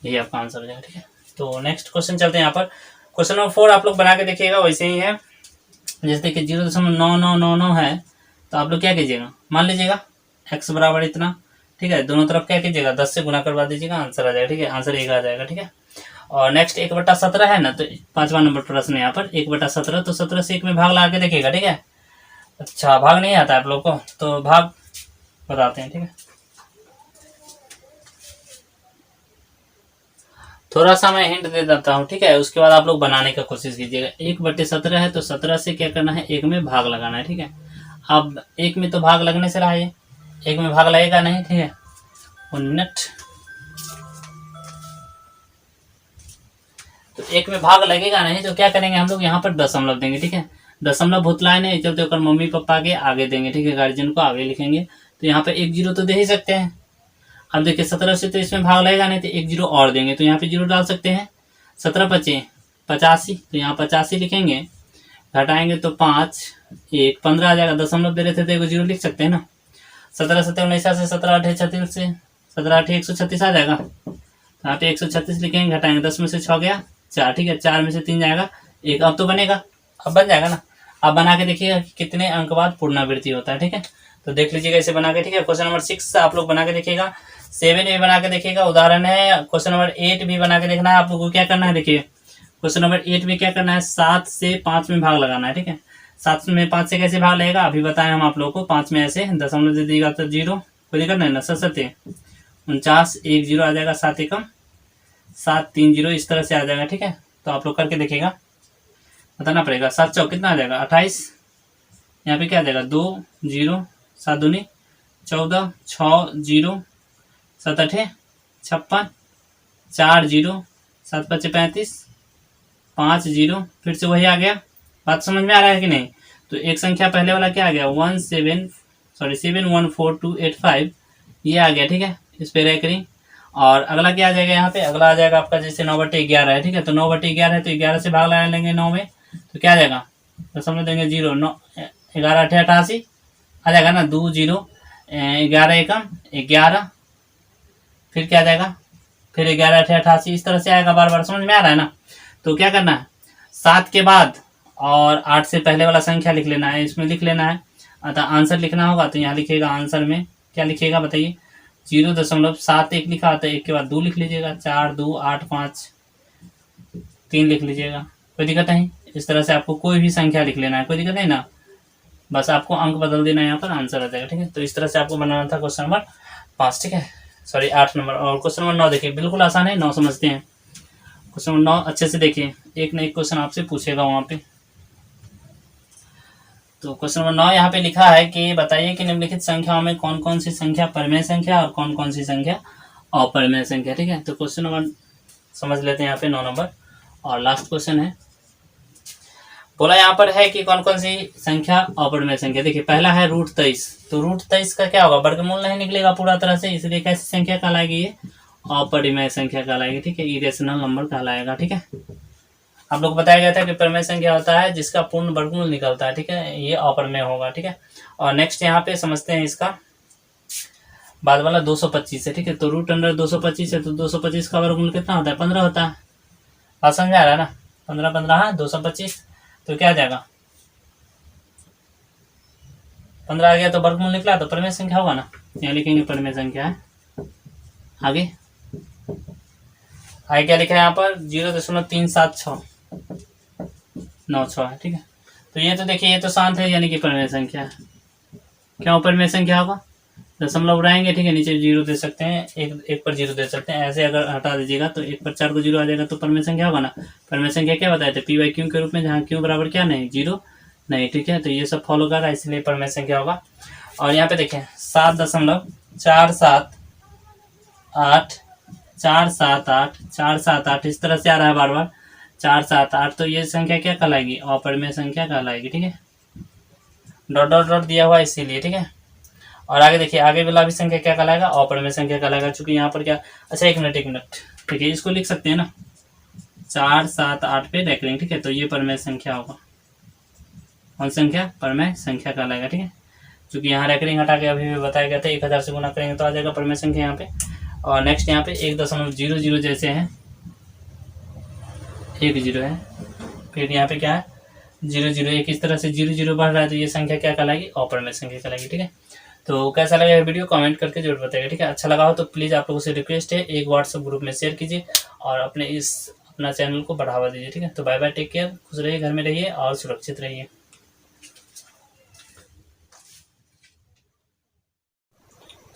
यही आपका आंसर हो जाएगा, ठीक है। तो नेक्स्ट क्वेश्चन चलते हैं। यहाँ पर क्वेश्चन नंबर 4 आप लोग बना के देखिएगा, वैसे ही है। जैसे कि 0.9999 है तो आप लोग क्या कीजिएगा, मान लीजिएगा x बराबर इतना, ठीक है। दोनों तरफ क्या कीजिएगा, 10 से गुना करवा दीजिएगा, आंसर आ जाएगा। ठीक है, आंसर 1 आ जाएगा। ठीक है, और नेक्स्ट 1/17 है ना, तो 5वां नंबर प्रश्न यहाँ पर 1/17, तो 17 से 1 में भाग लगा के देखिएगा। ठीक है, अच्छा भाग नहीं आता है आप लोग को, तो भाग बताते हैं। ठीक है, थोड़ा सा मैं हिंट दे देता हूँ। ठीक है, उसके बाद आप लोग बनाने का कोशिश कीजिएगा। 1/17 है तो 17 से क्या करना है, 1 में भाग लगाना है। ठीक है, अब 1 में तो भाग लगने से रहा है, 1 में भाग लगेगा नहीं। ठीक है, 1 मिनट, तो 1 में भाग लगेगा नहीं तो क्या करेंगे हम लोग, यहाँ पर दशमलव देंगे। ठीक है, दशमलव भुतलाए नहीं, चलते होकर मम्मी पापा के आगे देंगे। ठीक है, गार्जियन को आगे लिखेंगे, तो यहाँ पे 1 0 तो दे ही सकते हैं। अब देखिए 17 से तो इसमें भाग लगेगा नहीं, तो 1 0 और देंगे, तो यहाँ पे 0 डाल सकते हैं। 17 × 5 = 85, तो यहाँ 85 लिखेंगे, घटाएंगे तो 5 1 15 आ जाएगा। दशमलव दे रहे थे तो 1 0 लिख सकते हैं ना। 17 7 19 से 17 8 36 से 17 8 136 आ जाएगा, तो यहाँ पे 136 लिखेंगे, घटाएंगे, 10 में से 6 गया 4। ठीक है, 4 में से 3 जाएगा 1, अब तो बनेगा, अब बन जाएगा ना। अब बना के देखिएगा कितने अंक बाद पुनरावृत्ति होता है। ठीक है, तो देख लीजिएगा इसे बना के। ठीक है, क्वेश्चन नंबर 6 आप लोग बना के देखिएगा, 7 भी बना के देखिएगा, उदाहरण है। क्वेश्चन नंबर 8 भी बना के देखना है आप लोग को। क्या करना है, देखिए क्वेश्चन नंबर 8 में क्या करना है, 7 से 5 में भाग लगाना है। ठीक है, 7 में 5 से कैसे भाग लगेगा अभी बताएं हम आप लोग को। 5 में ऐसे दशमलव दे दीजिएगा तो 0, कोई दिक्कत नहीं ना। 7 49 1 0 आ जाएगा, 7 एकम 7 3 0 इस तरह से आ जाएगा। ठीक है, तो आप लोग करके देखिएगा, बताना पड़ेगा। 7 चौक कितना आ जाएगा, 28, यहाँ पे क्या आ जाएगा 2 0, 7 दूनी 14, 6 0, 7 8 56, 4 0, 7 5 35, 5 0, फिर से वही आ गया। बात समझ में आ रहा है कि नहीं। तो एक संख्या पहले वाला क्या आ गया 71428 ये आ गया। ठीक है, इस पे रैकरिंग। और अगला क्या आ जाएगा, यहाँ पे अगला आ जाएगा आपका जैसे 9/11 है। ठीक है, तो 9/11 है तो 11 से भाग लगा लेंगे 9 में, तो क्या आ जाएगा, दशमलव देंगे 0, 9 11 8 88 आ जाएगा ना, 2 0 11 एकम 11, फिर क्या आ जाएगा, फिर 11 8 88 इस तरह से आएगा बार बार। समझ में आ रहा है ना। तो क्या करना है, 7 के बाद और 8 से पहले वाला संख्या लिख लेना है, इसमें लिख लेना है। अतः आंसर लिखना होगा तो यहाँ लिखिएगा, आंसर में क्या लिखिएगा बताइए, 0.71 लिखा आता है, 1 के बाद 2 लिख लीजिएगा, 4 2 8 5 3 लिख लीजिएगा, कोई दिक्कत नहीं। इस तरह से आपको कोई भी संख्या लिख लेना है, कोई दिक्कत नहीं ना, बस आपको अंक बदल देना है, यहाँ पर आंसर आ जाएगा। ठीक है, तो इस तरह से आपको बनाना था क्वेश्चन नंबर 5। ठीक है, सॉरी 8 नंबर। और क्वेश्चन नंबर 9 देखिए, बिल्कुल आसान है, 9 समझते हैं। क्वेश्चन नंबर 9 अच्छे से देखिए, एक न एक क्वेश्चन आपसे पूछेगा वहाँ पे। तो क्वेश्चन नंबर 9 यहाँ पे लिखा है कि बताइए कि निम्नलिखित संख्याओं में कौन कौन सी संख्या परमेय संख्या और कौन कौन सी संख्या अपरमेय संख्या। ठीक है, तो क्वेश्चन नंबर समझ लेते हैं यहाँ पे 9 नंबर, और लास्ट क्वेश्चन है। बोला यहाँ पर है कि कौन कौन सी संख्या अपरमेय संख्या। देखिए पहला है √23, तो √23 का क्या होगा, वर्गमूल नहीं निकलेगा पूरा तरह से, इसलिए कैसी संख्या कहलाएगी, ये अपरिमेय संख्या कहलाएगी। ठीक है, इरेशनल नंबर कहलाएगा। ठीक है, आप लोग को बताया गया था कि परमेय संख्या होता है जिसका पूर्ण वर्गमूल निकलता है। ठीक है, ये अपरमेय होगा। ठीक है, और नेक्स्ट यहाँ पे समझते हैं इसका बाद वाला 225 है। ठीक है, तो √225 है, तो 225 का वर्गमूल कितना होता है, 15 होता है। बात समझ आ रहा है ना, 15 15 225, तो क्या आ जाएगा 15 आ गया, तो वर्गमूल निकला, तो परमेय संख्या होगा ना, यहाँ लिखेंगे परमेय संख्या है। आगे क्या लिखा है यहाँ पर 0.37696 है। ठीक है, तो ये तो देखिए ये तो शांत है, यानी कि परमेय संख्या है। क्यों परमेय संख्या होगा, दशमलव उड़ाएंगे। ठीक है, नीचे 0 दे सकते हैं, एक पर 0 दे सकते हैं, ऐसे अगर हटा दीजिएगा तो 1 पर 4 को 0 आ जाएगा, तो परमेय संख्या होगा ना। परमेय संख्या क्या बताए थे, p/q के रूप में, जहाँ q बराबर क्या नहीं 0 नहीं। ठीक है, तो ये सब फॉलो कर रहा है, इसलिए परमेय संख्या होगा। और यहाँ पे देखें 7.478 इस तरह से आ रहा है बार बार 478, तो ये संख्या क्या कहलाएगी, अपरमेय संख्या कहलाएगी। ठीक है, डॉट डॉट डॉट दिया हुआ है इसीलिए। ठीक है, और आगे देखिए आगे वाला भी संख्या क्या कहलाएगा, अपरमेय संख्या कहलाएगा, चूंकि यहाँ पर क्या, अच्छा एक मिनट ठीक है, इसको लिख सकते हैं ना 478 पे रैकरिंग। ठीक है, तो ये परमेय संख्या होगा, कौन संख्या, परमेय संख्या कहलाएगा। ठीक है, चूंकि यहाँ रैकरिंग हटा के अभी भी बताया गया था 1000 से गुना करेंगे तो आ जाएगा परमेय संख्या यहाँ पे। और नेक्स्ट यहाँ पे 1.00 जैसे है, 1 0 है, फिर यहाँ पे क्या है 0 0 1, इस तरह से 0 0 बढ़ रहा है, तो ये संख्या क्या कहलाएगी, अपरमेय संख्या कहलाएगी। ठीक है, तो कैसा लगा ये वीडियो कमेंट करके जरूर बताइएगा, ठीक है। अच्छा लगा हो तो प्लीज़ आप लोगों से रिक्वेस्ट है, एक व्हाट्सएप ग्रुप में शेयर कीजिए और अपना चैनल को बढ़ावा दीजिए, ठीक है। तो बाय बाय, टेक केयर, खुश रहिए, घर में रहिए और सुरक्षित रहिए।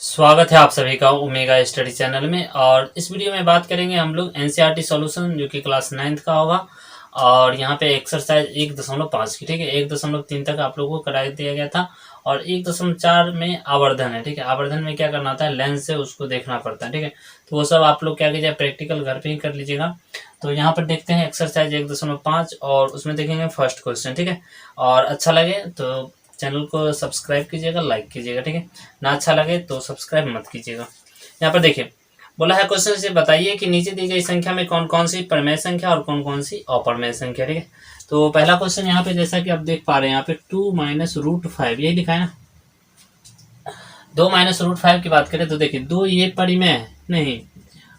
स्वागत है आप सभी का ओमेगा स्टडी चैनल में। और इस वीडियो में बात करेंगे हम लोग एनसीईआरटी सॉल्यूशन, जो कि क्लास 9th का होगा। और यहाँ पे एक्सरसाइज 1.5 की, ठीक है। 1.3 तक आप लोगों को करा दिया गया था और 1.4 में आवर्धन है, ठीक है। आवर्धन में क्या करना होता है, लेंस से उसको देखना पड़ता है, ठीक है। तो वो सब आप लोग क्या कीजिए, प्रैक्टिकल घर पे ही कर लीजिएगा। तो यहाँ पर देखते हैं एक्सरसाइज 1.5 और उसमें देखेंगे फर्स्ट क्वेश्चन, ठीक है। और अच्छा लगे तो चैनल को सब्सक्राइब कीजिएगा, लाइक कीजिएगा, ठीक है। ना अच्छा लगे तो सब्सक्राइब मत कीजिएगा। यहाँ पर देखिए बोला है क्वेश्चन से बताइए कि नीचे दी गई संख्या में कौन कौन सी परिमेय संख्या और कौन कौन सी अपरिमेय संख्या, ठीक है। तो पहला क्वेश्चन यहाँ पे जैसा कि आप देख पा रहे हैं, यहाँ पे 2 - √5 यही लिखा है ना। 2 - √5 की बात करें तो देखिए 2 ये परिमेय है नहीं,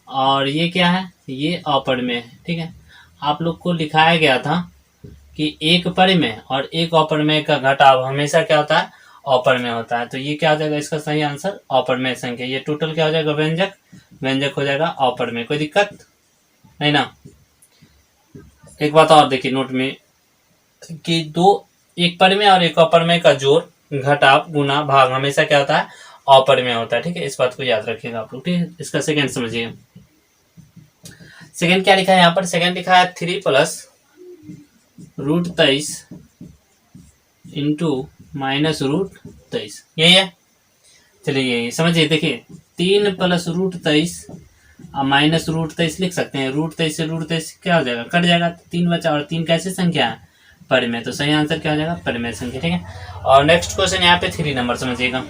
और ये क्या है, ये अपरिमेय है, ठीक है। आप लोग को लिखाया गया था कि एक परिमेय और एक अपरिमेय का घटाव हमेशा क्या होता है, अपरिमेय होता है। तो ये क्या हो जाएगा, इसका सही आंसर अपरिमेय संख्या। ये टोटल क्या हो जाएगा, व्यंजक, व्यंजक हो जाएगा अपरिमेय। कोई दिक्कत नहीं ना। एक बात और देखिए नोट में कि एक परिमेय और एक अपरिमेय का जोड़, घटाव, गुना, भाग हमेशा क्या होता है, अपरिमेय होता है, ठीक है। इस बात को याद रखिएगा आप लोग, ठीक है। इसका सेकंड समझिए। सेकंड क्या लिखा है यहाँ पर, सेकंड लिखा है 3 + √23 इंटू -√23, यही है। चलिए यही समझिए, देखिए 3 + √23 अब -√23 लिख सकते हैं। √23 से √23 क्या हो जाएगा, कट जाएगा, 3 बचा। और 3 कैसी संख्या है, परिमेय। तो सही आंसर क्या हो जाएगा, परिमेय संख्या, ठीक है। और नेक्स्ट क्वेश्चन यहाँ पे 3 नंबर समझिएगा।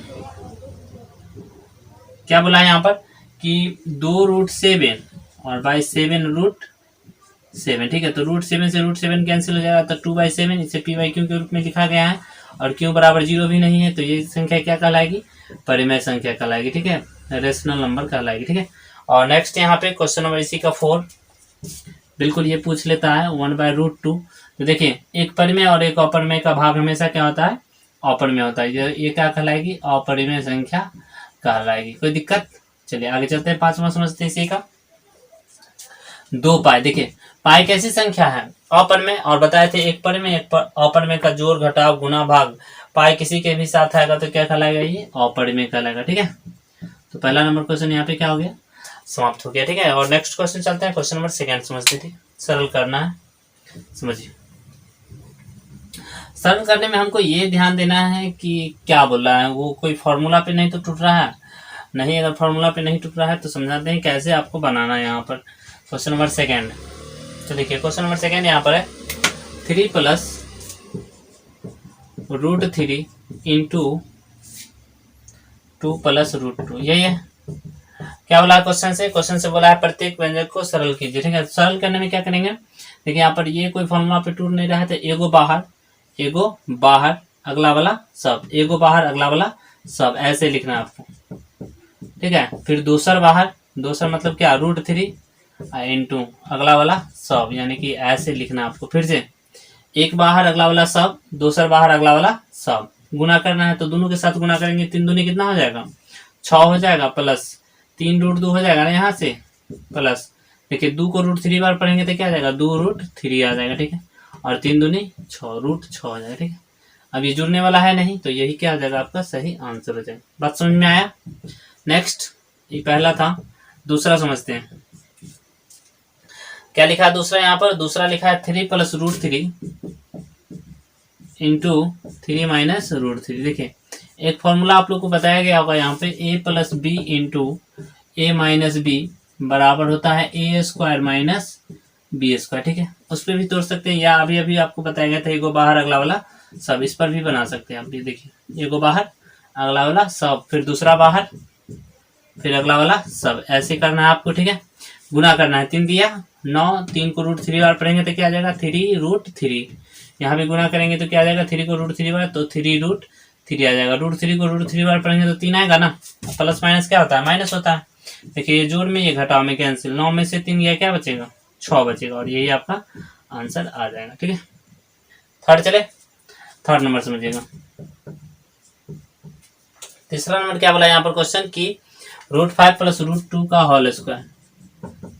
क्या बोला है यहाँ पर कि 2√7 और बाई 7√7, ठीक है। तो √7 से √7 कैंसिल हो जाएगा, तो 2/7, इसे p/q के रूप में लिखा गया है। और q बराबर 0 भी नहीं है, तो ये संख्या क्या कहलाएगी, परिमेय संख्या कहलाएगी, ठीक है। रेशनल नंबर कहलाएगी, ठीक है। और नेक्स्ट यहाँ पे क्वेश्चन नंबर इसी का 4 बिल्कुल ये पूछ लेता है 1/√2। तो देखिए एक परिमेय और एक अपरिमेय का भाग हमेशा क्या होता है, अपरिमेय होता है। ये क्या कहलाएगी, अपरिमेय संख्या कहलाएगी। कोई दिक्कत, चलिए आगे चलते हैं। 5वां समझते हैं इसी का। 2 पाई, देखिए पाई कैसी संख्या है, अपरिमेय। और बताए थे एक परिमेय एक अपरिमेय का जोड़, घटाव, गुना, भाग, पाई किसी के भी साथ आएगा तो क्या कहलाएगा, ये अपरिमेय कहलाएगा, ठीक है। तो पहला नंबर क्वेश्चन यहाँ पे क्या हो गया, समाप्त हो गया, ठीक है। और नेक्स्ट क्वेश्चन चलते हैं, क्वेश्चन नंबर सेकंड समझते थे। सरल करना है, समझिए। सरल करने में हमको ये ध्यान देना है कि क्या बोल रहा है, वो कोई फॉर्मूला पे नहीं तो टूट रहा है नहीं। अगर फॉर्मूला पे नहीं टूट रहा है तो समझाते हैं कैसे आपको बनाना है। यहाँ पर क्वेश्चन नंबर सेकंड, तो देखिए क्वेश्चन नंबर सेकंड यहाँ पर है 3 + √3 इंटू 2 + √2, यही है। क्या बोला है क्वेश्चन से, क्वेश्चन से बोला है प्रत्येक व्यंजक को सरल कीजिए, ठीक है। सरल करने में क्या करेंगे, देखिए यहाँ पर ये कोई फॉर्मूला पे टूट नहीं रहा है, तो एगो बाहर अगला वाला सब, एगो बाहर अगला वाला सब, ऐसे लिखना है आपको, ठीक है। फिर दूसर बाहर, दूसर मतलब क्या, √3 इंटू अगला वाला सब, यानी कि ऐसे लिखना आपको। फिर से एक बाहर अगला वाला सब, दूसर बाहर अगला वाला सब, गुना करना है तो दोनों के साथ गुना करेंगे, 3 दूनी कितना हो जाएगा, 6 हो जाएगा, प्लस 3√2 हो जाएगा ना यहाँ से, प्लस देखिए 2 को √3 बार पढ़ेंगे तो क्या आ जाएगा, 2√3 आ जाएगा, ठीक है। और 3 दूनी 6, √6 हो जाएगा, ठीक है। अब ये जुड़ने वाला है नहीं, तो यही क्या हो जाएगा, आपका सही आंसर हो जाएगा। बात समझ में आया। नेक्स्ट, ये पहला था, दूसरा समझते हैं। क्या लिखा है दूसरा, यहाँ पर दूसरा लिखा है 3 + √3 इंटू 3 - √3। देखिए एक फॉर्मूला आप लोग को बताया गया होगा यहाँ पे, a + b into a - b बराबर होता है a² - b², ठीक है। उस पर भी तोड़ सकते हैं, या अभी अभी आपको बताया गया था एगो बाहर अगला वाला सब, इस पर भी बना सकते हैं आप। ये देखिए एगो बाहर अगला वाला सब, फिर दूसरा बाहर, फिर अगला वाला सब, ऐसे करना है आपको, ठीक है। गुना करना है, 3 दिया 9, 3 को √3 बार पढ़ेंगे तो क्या आ जाएगा, 3√3। यहाँ भी गुना करेंगे तो क्या आ जाएगा, 3 को √3 बार, तो 3√3 आ जाएगा। √3 को √3 बार पढ़ेंगे तो 3 आएगा ना। प्लस माइनस क्या होता है, माइनस होता है। देखिए ये जोड़ में ये घटाव में कैंसिल, 9 में से 3 गया, क्या बचेगा, 6 बचेगा, और यही आपका आंसर आ जाएगा, ठीक है। थर्ड चले, थर्ड नंबर समझिएगा। तीसरा नंबर क्या बोला यहाँ पर क्वेश्चन की √5 प्लस √2 का होल स्क्वायर,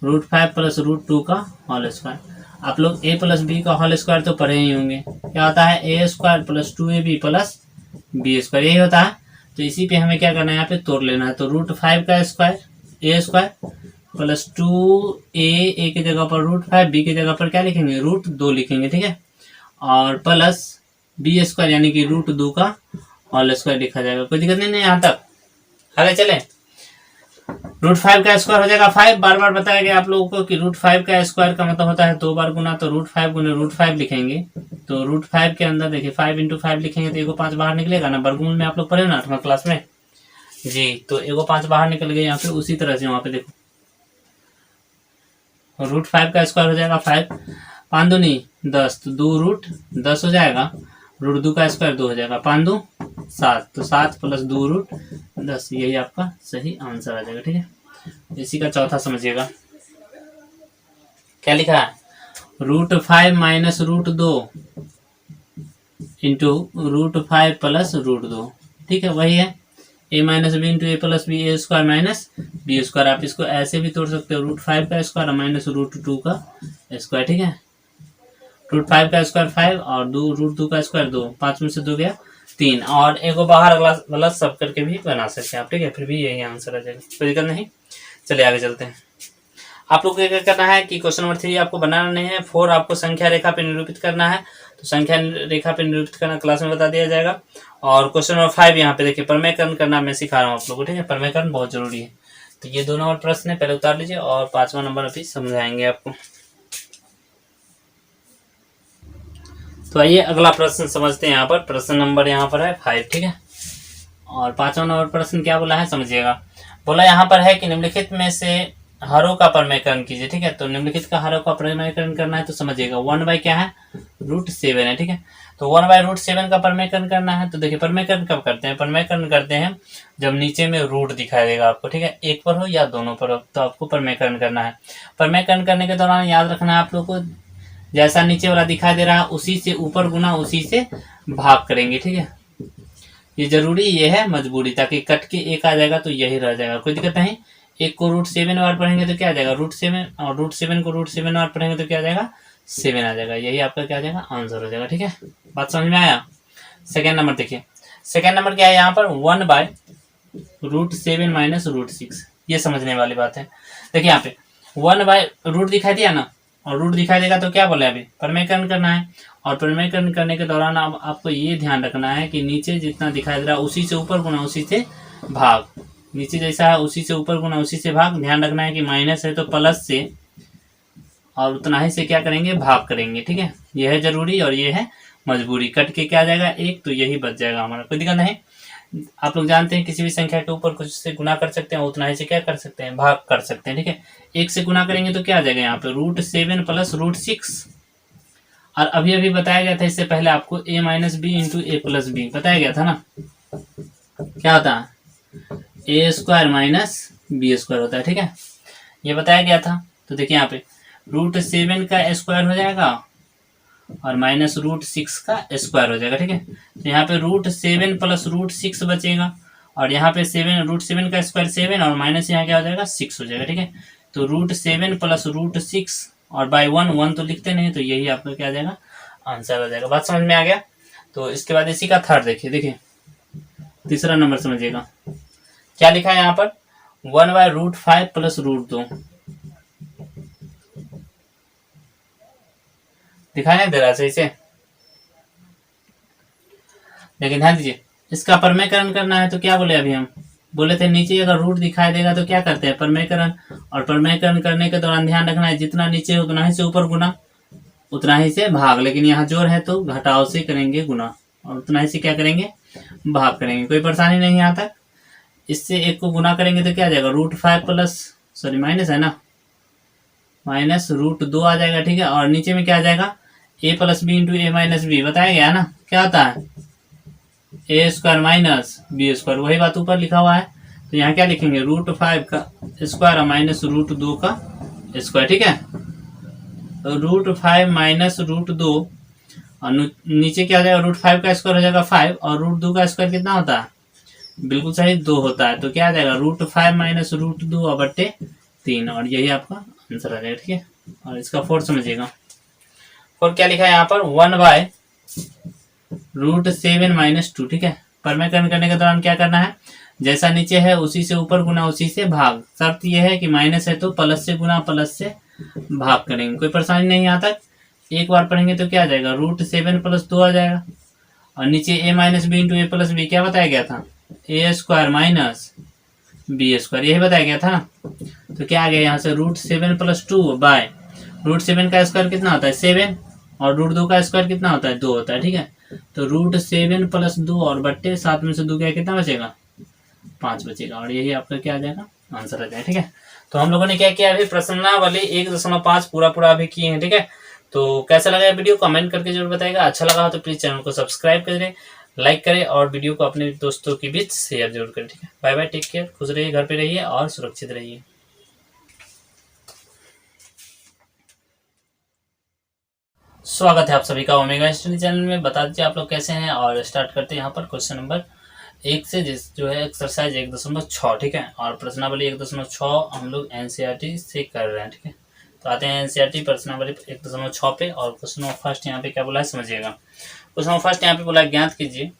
√5 प्लस √2 का होल स्क्वायर। आप लोग a प्लस बी का होल स्क्वायर तो पढ़े ही होंगे, क्या होता है A square plus 2ab plus B square, यही होता है। तो इसी पे हमें क्या करना है, यहाँ पे तोड़ लेना है। तो √5 का स्क्वायर ए स्क्वायर प्लस 2a की जगह पर √5, बी की जगह पर क्या लिखेंगे √2 लिखेंगे, ठीक है। और प्लस बी स्क्वायर यानी कि √2 का होल स्क्वायर लिखा जाएगा। कोई दिक्कत नहीं यहाँ तक, आगे चले। √5 का स्क्वायर हो जाएगा 5। बार बार बताया गया आप लोगों को कि √5 का स्क्वायर का मतलब होता है 2 बार गुना, तो √5 गुने √5 लिखेंगे। तो √5 के अंदर देखिए 5 × 5 लिखेंगे तो एगो 5 बाहर निकलेगा ना, वर्गमूल में आप लोग पढ़े ना 8वां क्लास में जी। तो एगो 5 बाहर निकल गया यहाँ पे। उसी तरह से वहाँ पे देखो √5 का स्क्वायर हो जाएगा 5, 5 दूनी 10, तो 2√10 हो जाएगा। √2 का स्क्वायर 2 हो जाएगा, 5 2 7, तो 7 प्लस 2√10, यही आपका सही आंसर आ जाएगा, ठीक है। इसी का चौथा समझिएगा, क्या लिखा है √5 माइनस √2 इंटू √5 प्लस √2, ठीक है, वही है a minus B into A plus B, A square minus B square. आप इसको ऐसे भी तोड़ सकते हो, √5 का स्क्वायर माइनस √2 का स्क्वायर, ठीक है। √5 का स्क्वायर 5 और √2 का स्क्वायर 2, 5 में से 2 गया 3, और एक बाहर अगला वाला सब करके भी बना सकते हैं आप, ठीक है। फिर भी यही आंसर आ जाएगा, कोई दिक्कत नहीं। चलिए आगे चलते हैं। आप लोग को क्या करना है कि क्वेश्चन नंबर 3 आपको बनाना नहीं है, 4 आपको संख्या रेखा पे निरूपित करना है। तो संख्या रेखा पे निरूपित करना क्लास में बता दिया जाएगा। और क्वेश्चन नंबर 5 यहाँ पे देखिए प्रमेयकरण करना मैं सिखा रहा हूँ आप लोगों को, ठीक है। प्रमेयकरण बहुत जरूरी है। तो ये 2 नंबर प्रश्न है, पहले उतार लीजिए और 5वां नंबर अभी समझाएंगे आपको। तो आइए अगला प्रश्न समझते हैं। यहाँ पर प्रश्न नंबर यहाँ पर है 5, ठीक है। और 5वां नंबर प्रश्न क्या बोला है समझिएगा। बोला यहाँ पर है कि निम्नलिखित में से हरों का प्रमेयकरण कीजिए, ठीक है। तो निम्नलिखित का हरों का प्रमेयकरण करना है तो समझिएगा 1/, क्या है √7 है, ठीक है। तो 1/√7 का प्रमेयकरण करना है। तो देखिए प्रमेयकरण कब करते हैं, प्रमेयकरण करते हैं जब नीचे में रूट दिखाई देगा आपको, ठीक है। एक पर हो या दोनों पर हो तो आपको प्रमेयकरण करना है। प्रमेयकरण करने के दौरान याद रखना है आप लोग को, जैसा नीचे वाला दिखाई दे रहा है उसी से ऊपर गुना उसी से भाग करेंगे, ठीक है। ये जरूरी, ये है मजबूरी, ताकि कट के एक आ जाएगा तो यही रह जाएगा, कोई दिक्कत नहीं। एक को √7 बार पढ़ेंगे तो क्या आ जाएगा √7, और √7 को √7 बार पढ़ेंगे तो क्या आ जाएगा 7 आ जाएगा। यही आपका क्या आ जाएगा आंसर हो जाएगा, ठीक है। बात समझ में आया। सेकेंड नंबर देखिए, सेकेंड नंबर क्या है यहाँ पर 1/√7 माइनस √6, ये समझने वाली बात है। देखिए यहाँ पे 1/√, दिखाई दिया ना, और रूट दिखाई देगा तो क्या बोले अभी प्रमेयकरण करना है। और प्रमेयकरण करने के दौरान आपको ये ध्यान रखना है कि नीचे जितना दिखाई दे रहा है उसी से ऊपर गुना उसी से भाग, नीचे जैसा है उसी से ऊपर गुना उसी से भाग। ध्यान रखना है कि माइनस है तो प्लस से और उतना ही से क्या करेंगे भाग करेंगे, ठीक है। यह है जरूरी और ये है मजबूरी। कट के क्या आ जाएगा एक, तो यही बच जाएगा हमारा, कोई दिक्कत नहीं। आप लोग जानते हैं किसी भी संख्या के ऊपर कुछ से गुना कर सकते हैं, उतना ही से क्या कर सकते हैं भाग कर सकते हैं, ठीक है। एक से गुना करेंगे तो क्या आ जाएगा यहाँ पे √7 प्लस √6। और अभी अभी बताया गया था इससे पहले आपको a minus B into A plus B बताया गया था ना, क्या होता है A square minus B square होता है, ठीक है, ये बताया गया था। तो देखिए यहाँ पे √7 का स्क्वायर हो जाएगा और माइनस √6 का स्क्वायर हो जाएगा, ठीक है। तो यहाँ पे √7 प्लस √6 बचेगा, और यहाँ पे √7 का स्क्वायर 7 और माइनस यहाँ क्या हो जाएगा 6 हो जाएगा, ठीक है। तो √7 प्लस √6 और बाई 1 तो लिखते नहीं, तो यही आपका क्या आ जाएगा आंसर आ जाएगा। बात समझ में आ गया। तो इसके बाद इसी का थर्ड देखिए तीसरा नंबर समझिएगा क्या लिखा है यहाँ पर 1/√5 प्लस √2 दिखाई नहीं दे रहा सही से, लेकिन ध्यान दीजिए इसका प्रमेयकरण करना है। तो क्या बोले अभी हम बोले थे नीचे अगर रूट दिखाई देगा तो क्या करते हैं प्रमेयकरण, और प्रमेयकरण करने के दौरान ध्यान रखना है जितना नीचे उतना ही से ऊपर गुना उतना ही से भाग, लेकिन यहाँ जोड़ है तो घटाव से करेंगे गुना और उतना ही से क्या करेंगे भाग करेंगे, कोई परेशानी नहीं यहाँ तक। इससे एक को गुना करेंगे तो क्या आ जाएगा √5 प्लस सॉरी माइनस है ना, माइनस √2 आ जाएगा, ठीक है। और नीचे में क्या आ जाएगा a plus B into A minus B बताया गया ना, क्या होता है A square minus B square, वही बात ऊपर लिखा हुआ है। तो यहाँ क्या लिखेंगे √5 का स्क्वायर माइनस √2 का स्क्वायर, ठीक है। तो √5 माइनस √2 और नीचे क्या हो जाएगा √5 का स्क्वायर हो जाएगा 5 और √2 का स्क्वायर कितना होता है बिल्कुल सही 2 होता है, तो क्या आ जाएगा √5 माइनस √2/3, और यही आपका आंसर आ जाएगा। ठीक है, और इसका 4 समझिएगा। 4 क्या लिखा है यहाँ पर 1/√7 माइनस 2। ठीक है, परमेकरण करने के दौरान क्या करना है, जैसा नीचे है उसी से ऊपर गुना उसी से भाग। शर्त यह है कि माइनस है तो प्लस से गुना प्लस से भाग करेंगे, कोई परेशानी नहीं यहाँ तक। एक बार पढ़ेंगे तो क्या आ जाएगा √7 + 2 आ जाएगा, और नीचे a minus B into A plus B क्या बताया गया था, a² माइनस b², यही बताया गया था। तो क्या आ गया यहाँ से √7 + 2 बाय √7 का स्क्वायर कितना होता है 7, और √2 का स्क्वायर कितना होता है 2 होता है। ठीक है, तो √7 + 2 और बट्टे 7 में से 2 क्या कितना बचेगा 5 बचेगा, और यही आपका क्या आ जाएगा आंसर आ जाएगा। ठीक है, तो हम लोगों ने क्या किया अभी प्रश्नावली 1.5 पूरा अभी किए हैं। ठीक है, तो कैसा लगा वीडियो कमेंट करके जरूर बताएगा। अच्छा लगा हो तो प्लीज चैनल को सब्सक्राइब करें, लाइक करें, और वीडियो को अपने दोस्तों के बीच शेयर जरूर करें। ठीक है, बाय बाय, टेक केयर, खुश रहिए, घर पे रहिए और सुरक्षित रहिए। स्वागत है आप सभी का ओमेगा स्टडी चैनल में। बता दीजिए आप लोग कैसे हैं, और स्टार्ट करते हैं यहाँ पर क्वेश्चन नंबर 1 से, जो है एक्सरसाइज 1.6। ठीक है, और प्रश्नावली 1.6 हम लोग एनसीईआरटी से कर रहे हैं। ठीक है, तो आते हैं एनसीईआरटी प्रश्नावली 1.6 पे, और क्वेश्चन नंबर फर्स्ट यहाँ पे क्या बोला है समझिएगा। क्वेश्चन नंबर फर्स्ट यहाँ पे बोला ज्ञात कीजिए,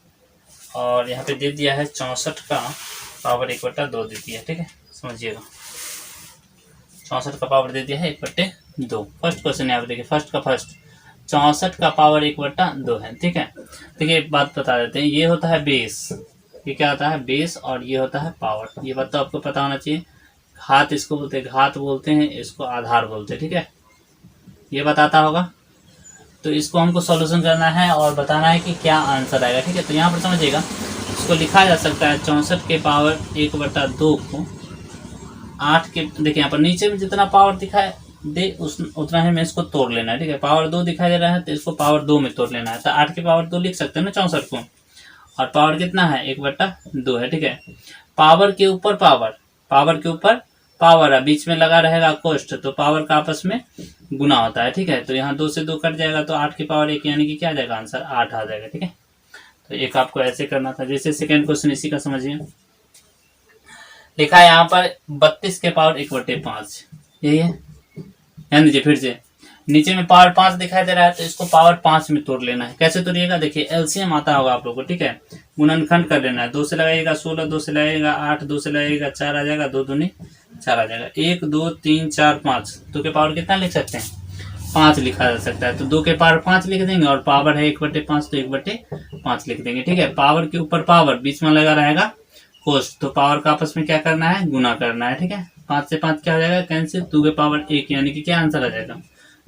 और यहाँ पे दे दिया है 64 का पावर 1/2 दे दिया है। ठीक है, समझिएगा 64 का पावर दे दिया है 1/2। फर्स्ट क्वेश्चन यहाँ पे देखिए, फर्स्ट 64 का पावर 1/2 है। ठीक है, देखिए एक बात बता देते हैं, ये होता है बेस, ये क्या होता है बेस, और ये होता है पावर। ये बात तो आपको पता होना चाहिए। घात इसको बोलते हैं, घात बोलते हैं, इसको आधार बोलते हैं। ठीक है, ये बताता होगा। तो इसको हमको सॉल्यूशन करना है और बताना है कि क्या आंसर आएगा। ठीक है, तो यहाँ पर समझिएगा, इसको लिखा जा सकता है 64 के पावर 1/2 को 8 के, देखिए यहाँ पर नीचे में जितना पावर दिखाए दे उतना ही में इसको तोड़ लेना है। ठीक है, पावर 2 दिखाई दे रहा है तो इसको पावर 2 में तोड़ लेना है, तो 8 के पावर 2 लिख सकते हैं ना 64 को, और पावर कितना है 1/2 है। ठीक है, पावर के ऊपर पावर है, बीच में लगा रहेगा कोष्ट, तो पावर का आपस में गुना होता है। ठीक है, तो यहाँ 2 से 2 कट जाएगा, तो 8 की पावर 1 यानी कि क्या आ जाएगा आंसर 8 आ जाएगा। ठीक है, तो एक आपको ऐसे करना था। जैसे सेकेंड क्वेश्चन इसी का समझिए, लिखा है यहाँ पर 32 के पावर 1/5, यही है। ध्यान दीजिए, फिर से नीचे में पावर 5 दिखाई दे रहा है, तो इसको पावर 5 में तोड़ लेना है। कैसे तोड़िएगा, देखिए एलसीएम आता होगा आप लोग को। ठीक है, गुणनखंड कर लेना है, 2 से लगाइएगा 16, 2 से लगाइएगा 8, 2 से लगाइएगा 4 आ जाएगा, 2 दूनी 4 आ जाएगा। 1 2 3 4 5, 2 के पावर कितना लिख सकते हैं 5 लिखा जा सकता है, तो 2 के पावर 5 लिख देंगे, और पावर है 1/5 तो 1/5 लिख देंगे। ठीक है, पावर के ऊपर पावर बीच में लगा रहेगा कोष्ट, तो पावर का आपस में क्या करना है गुना करना है। ठीक है, 5 से 5 क्या हो जाएगा कैंसिल, 2 के पावर 1 यानी कि क्या आंसर आ जाएगा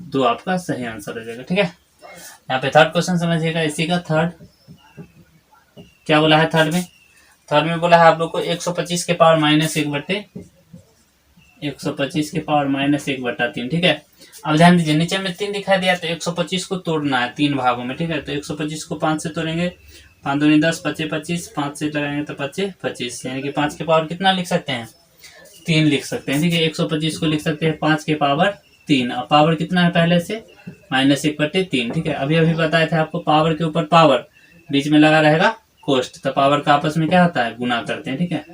2 आपका सही आंसर हो जाएगा। ठीक है, यहाँ पे थर्ड क्वेश्चन समझिएगा, इसी का थर्ड क्या बोला है। थर्ड में बोला है आप लोग को 125 के पावर -1/3। ठीक है, अब ध्यान दीजिए नीचे में 3 दिखाई दिया, तो 125 को तोड़ना है 3 भागों में। ठीक है, तो 125 को 5 से तोड़ेंगे, 5 दूनी 10, 25 25, 5 से लगाएंगे तो 25 25, यानी कि 5 के पावर कितना लिख सकते हैं 3 लिख सकते हैं। ठीक है, 125 को लिख सकते हैं 5 के पावर 3, और पावर कितना है पहले से -1/3। ठीक है, अभी बताया था आपको, पावर के ऊपर पावर बीच में लगा रहेगा कोष्ट, तो पावर का आपस में क्या होता है गुना करते हैं। ठीक है,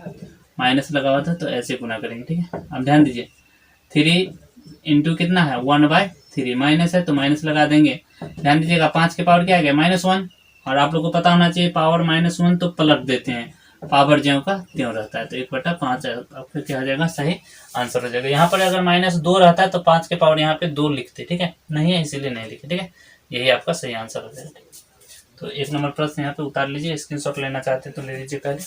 माइनस लगा हुआ था तो ऐसे गुना करेंगे। ठीक है, अब ध्यान दीजिए 3 इंटू कितना है 1/3, माइनस है तो माइनस लगा देंगे। ध्यान दीजिएगा 5 के पावर क्या आ गया -1, और आप लोग को पता होना चाहिए पावर -1 तो पलट देते हैं, पावर ज्यों का त्यों रहता है, तो 1/5 आपका क्या हो जाएगा सही आंसर हो जाएगा। यहाँ पर अगर -2 रहता है तो 5 के पावर यहाँ पे 2 लिखते। ठीक है, नहीं है इसीलिए नहीं लिखे। ठीक है, यही आपका सही आंसर हो जाएगा। तो 1 नंबर प्रश्न यहाँ पे उतार लीजिए, स्क्रीनशॉट लेना चाहते तो ले लीजिए पहले।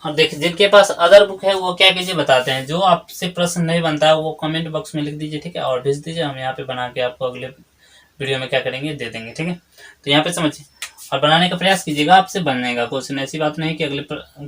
और देखिए जिनके पास अदर बुक है वो क्या कीजिए बताते हैं, जो आपसे प्रश्न नहीं बनता है वो कमेंट बॉक्स में लिख दीजिए। ठीक है, और भेज दीजिए, हम यहाँ पे बना के आपको अगले वीडियो में क्या करेंगे दे देंगे। ठीक है, तो यहाँ पे समझिए और बनाने का प्रयास कीजिएगा, आपसे बनेगा क्वेश्चन। ऐसी बात नहीं कि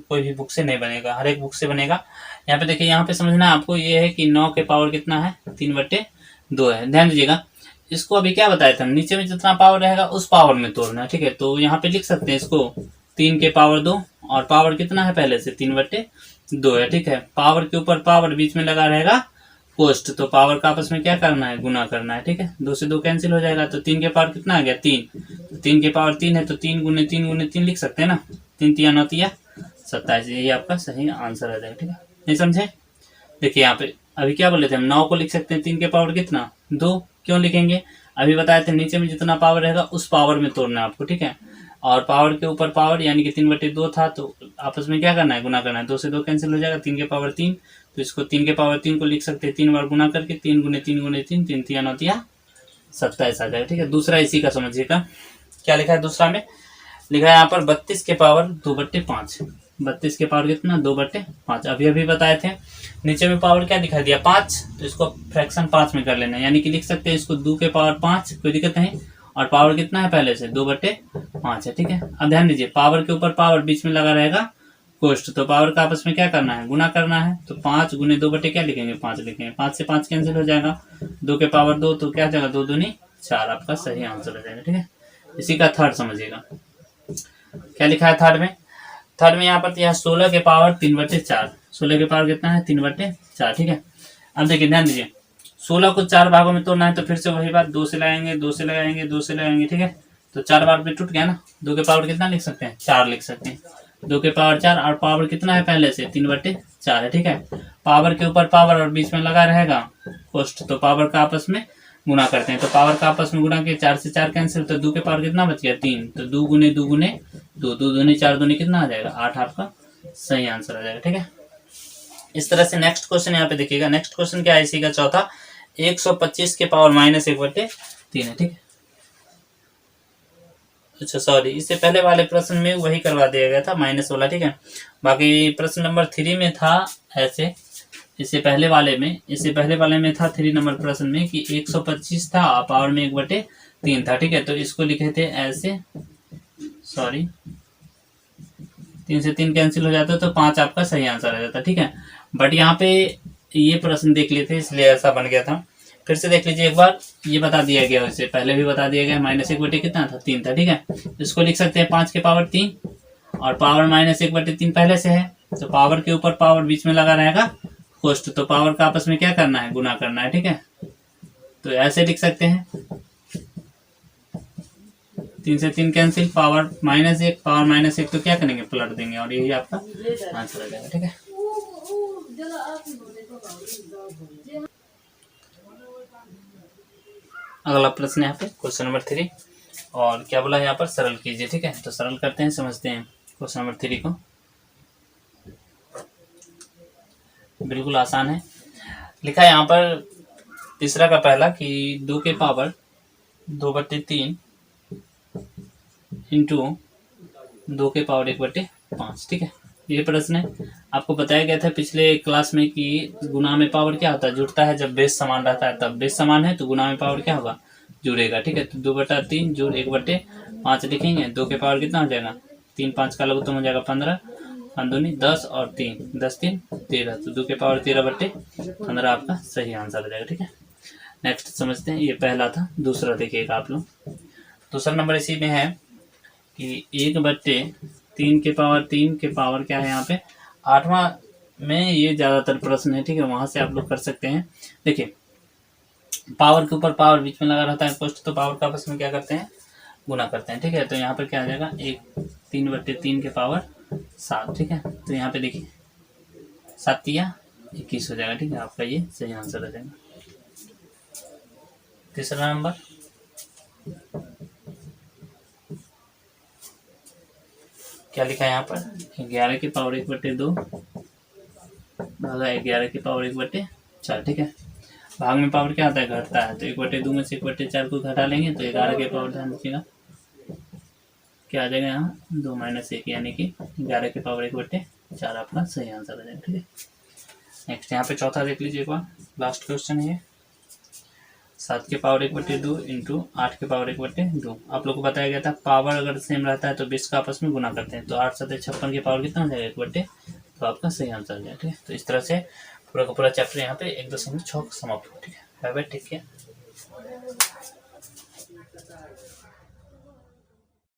कोई भी बुक से नहीं बनेगा, हर एक बुक से बनेगा। यहाँ पे देखिए, यहाँ पे समझना आपको ये है कि 9 के पावर कितना है 3/2 है। ध्यान दीजिएगा, इसको अभी क्या बताया था, नीचे में जितना पावर रहेगा उस पावर में तोड़ना है। ठीक है, तो यहाँ पे लिख सकते हैं इसको 3 के पावर 2, और पावर कितना है पहले से 3/2 है। ठीक है, पावर के ऊपर पावर बीच में लगा रहेगा कोष्ट, तो पावर का आपस में क्या करना है, गुना करना है। ठीक है, 2 से 2 कैंसिल हो जाएगा, तो 3 के पावर कितना आ गया 3, तो 3 के पावर 3 है तो 3 गुने 3 गुने 3 लिख सकते हैं ना, 3 तिया 9 तिया 27, यही आपका सही आंसर आ जाएगा। ठीक है, नहीं समझे? देखिए यहाँ पे अभी क्या बोले थे हम, 9 को लिख सकते हैं 3 के पावर कितना 2, क्यों लिखेंगे, अभी बताए थे नीचे में जितना पावर रहेगा उस पावर में तोड़ना है आपको। ठीक है, और पावर के ऊपर पावर यानी कि 3/2 था, तो आपस में क्या करना है, गुना करना है। 2 से 2 कैंसिल हो जाएगा, 3 के पावर 3, तो इसको 3 के पावर 3 को लिख सकते हैं 3 बार गुना करके, 3 गुने 3 गुने 3, 3 तिया 9 तिया 27 आ जाएगा। ठीक है, दूसरा इसी का समझिएगा, क्या लिखा है दूसरा में, लिखा है यहाँ पर 32 के पावर 2/5, 32 के पावर कितना 2/5, अभी अभी बताए थे। नीचे में पावर क्या दिखा दिया 5, तो इसको फ्रैक्शन 5 में कर लेना है, यानी कि लिख सकते हैं इसको 2 के पावर 5, कोई दिक्कत नहीं, और पावर कितना है पहले से 2/5 है। ठीक है, अब ध्यान दीजिए पावर के ऊपर पावर बीच में लगा रहेगा कोष्ट, तो पावर का आपस में क्या करना है, गुना करना है, तो 5 गुने 2/5 क्या लिखेंगे 5 लिखेंगे, 5 से 5 कैंसिल हो जाएगा, 2 के पावर 2 तो क्या जाएगा 2 दूनी 4, आपका सही आंसर हो जाएगा। ठीक है, इसी का थर्ड समझिएगा, क्या लिखा है थर्ड में, थर्ड में यहाँ पर यह 16 के पावर 3/4, 16 के पावर कितना है 3/4। ठीक है, अब देखिए ध्यान दीजिए 16 को 4 भागों में तोड़ना है, तो फिर से वही बात 2 से लगाएंगे 2 से लगाएंगे 2 से लगाएंगे। ठीक है, तो 4 बार में टूट गया ना, 2 के पावर कितना लिख सकते हैं 4 लिख सकते हैं, 2 के पावर 4, और पावर कितना है पहले से 3/4 है। ठीक है, पावर के ऊपर पावर और बीच में लगा रहेगा कोष्ट, तो पावर का आपस में गुना करते हैं, तो पावर का आपस में गुना के 4 से 4 कैंसिल, तो 2 के पावर कितना बच गया 3, तो 2 गुने 2 गुने 2, 2 दूनी 4 दूनी कितना आ जाएगा 8, आपका सही आंसर आ जाएगा। ठीक है, इस तरह से नेक्स्ट क्वेश्चन यहाँ पे देखिएगा, नेक्स्ट क्वेश्चन क्या है इसी का चौथा, 125 के पावर -1/3 है। ठीक है, अच्छा सॉरी, इससे पहले वाले प्रश्न में वही करवा दिया गया था माइनस वाला। ठीक है, बाकी प्रश्न नंबर 3 में था ऐसे, इससे पहले वाले में था 3 नंबर प्रश्न में कि 125 था पावर में 1/3 था। ठीक है, तो इसको लिखे थे ऐसे, सॉरी 3 से 3 कैंसिल हो जाता तो 5 आपका सही आंसर आ जाता। ठीक है, बट यहाँ पे ये प्रश्न देख लिए थे इसलिए ऐसा बन गया था, फिर से देख लीजिए एक बार, ये बता दिया गया, उससे पहले भी बता दिया गया, -1/3 कितना था 3 था। ठीक है, इसको लिख सकते हैं 5 के पावर 3, और पावर -1/3 पहले से है, तो पावर के ऊपर पावर बीच में लगा रहेगा कोष्ट, तो पावर का आपस में क्या करना है, गुना करना है। ठीक है, तो ऐसे लिख सकते हैं 3 से 3 कैंसिल, पावर -1 पावर -1, तो क्या करेंगे पलट देंगे, और यही आपका आंसर आ जाएगा। ठीक है, अगला प्रश्न यहाँ पे क्वेश्चन नंबर 3, और क्या बोला है यहाँ पर, सरल कीजिए। ठीक है, तो सरल करते हैं, समझते हैं क्वेश्चन नंबर 3 को, बिल्कुल आसान है। लिखा है यहाँ पर तीसरा का पहला कि 2 के पावर 2/3 इंटू 2 के पावर 1/5। ठीक है, ये प्रश्न है, आपको बताया गया था पिछले क्लास में कि गुना में पावर क्या होता है, जुड़ता है जब बेस समान रहता है, तब बेस समान है तो गुना में पावर क्या होगा, जुड़ेगा। ठीक है, तो 2/3 जोड़ 1/5 लिखेंगे, 2 के पावर कितना हो जाएगा 3, 5 का लघुत्तम हो जाएगा 15, 5 दूनी 10 और 3 10 3 13, तो 2 के पावर 13/15 आपका सही आंसर हो जाएगा। ठीक है, नेक्स्ट समझते हैं, ये पहला था। दूसरा देखिएगा आप लोग, दूसरा नंबर इसी में है कि 1/3 के पावर 3 के पावर क्या है यहाँ पे 8वां में, ये ज़्यादातर प्रश्न है। ठीक है, वहाँ से आप लोग कर सकते हैं। देखिए पावर के ऊपर पावर बीच में लगा रहता है कोष्ट, तो पावर का आपस में क्या करते हैं, गुना करते हैं। ठीक है, तो यहाँ पर क्या आ जाएगा 3/3 के पावर 7। ठीक है, तो यहाँ पे देखिए 7 तिया 21 हो जाएगा। ठीक है, आपका ये सही आंसर हो जाएगा। तीसरा नंबर, क्या लिखा है यहाँ पर 11 की पावर 1/2 भागा 11 की पावर 1/4। ठीक है, भाग में पावर क्या आता है, घटता है, तो 1/2 में से 1/4 को घटा लेंगे तो 11 के पावर, ध्यान रखिएगा क्या आ जाएगा यहाँ 2 - 1, यानी कि 11 के पावर 1/4 आपका सही आंसर आ जाएगा। ठीक है, नेक्स्ट यहाँ पे चौथा देख लीजिए एक बार, लास्ट क्वेश्चन है 7 के पावर 1/2 इंटू 8 के पावर 1/2। आप लोग को बताया गया था पावर अगर सेम रहता है तो बेस का आपस में गुना करते हैं, तो 8 7 56 के पावर कितना हो जाएगा 1/2, तो आपका सही आंसर आ जाएगा। ठीक है, तो इस तरह से पूरा का पूरा चैप्टर यहाँ पे 1.6 समाप्त हो। ठीक है, बाय बाय, टेक केयर।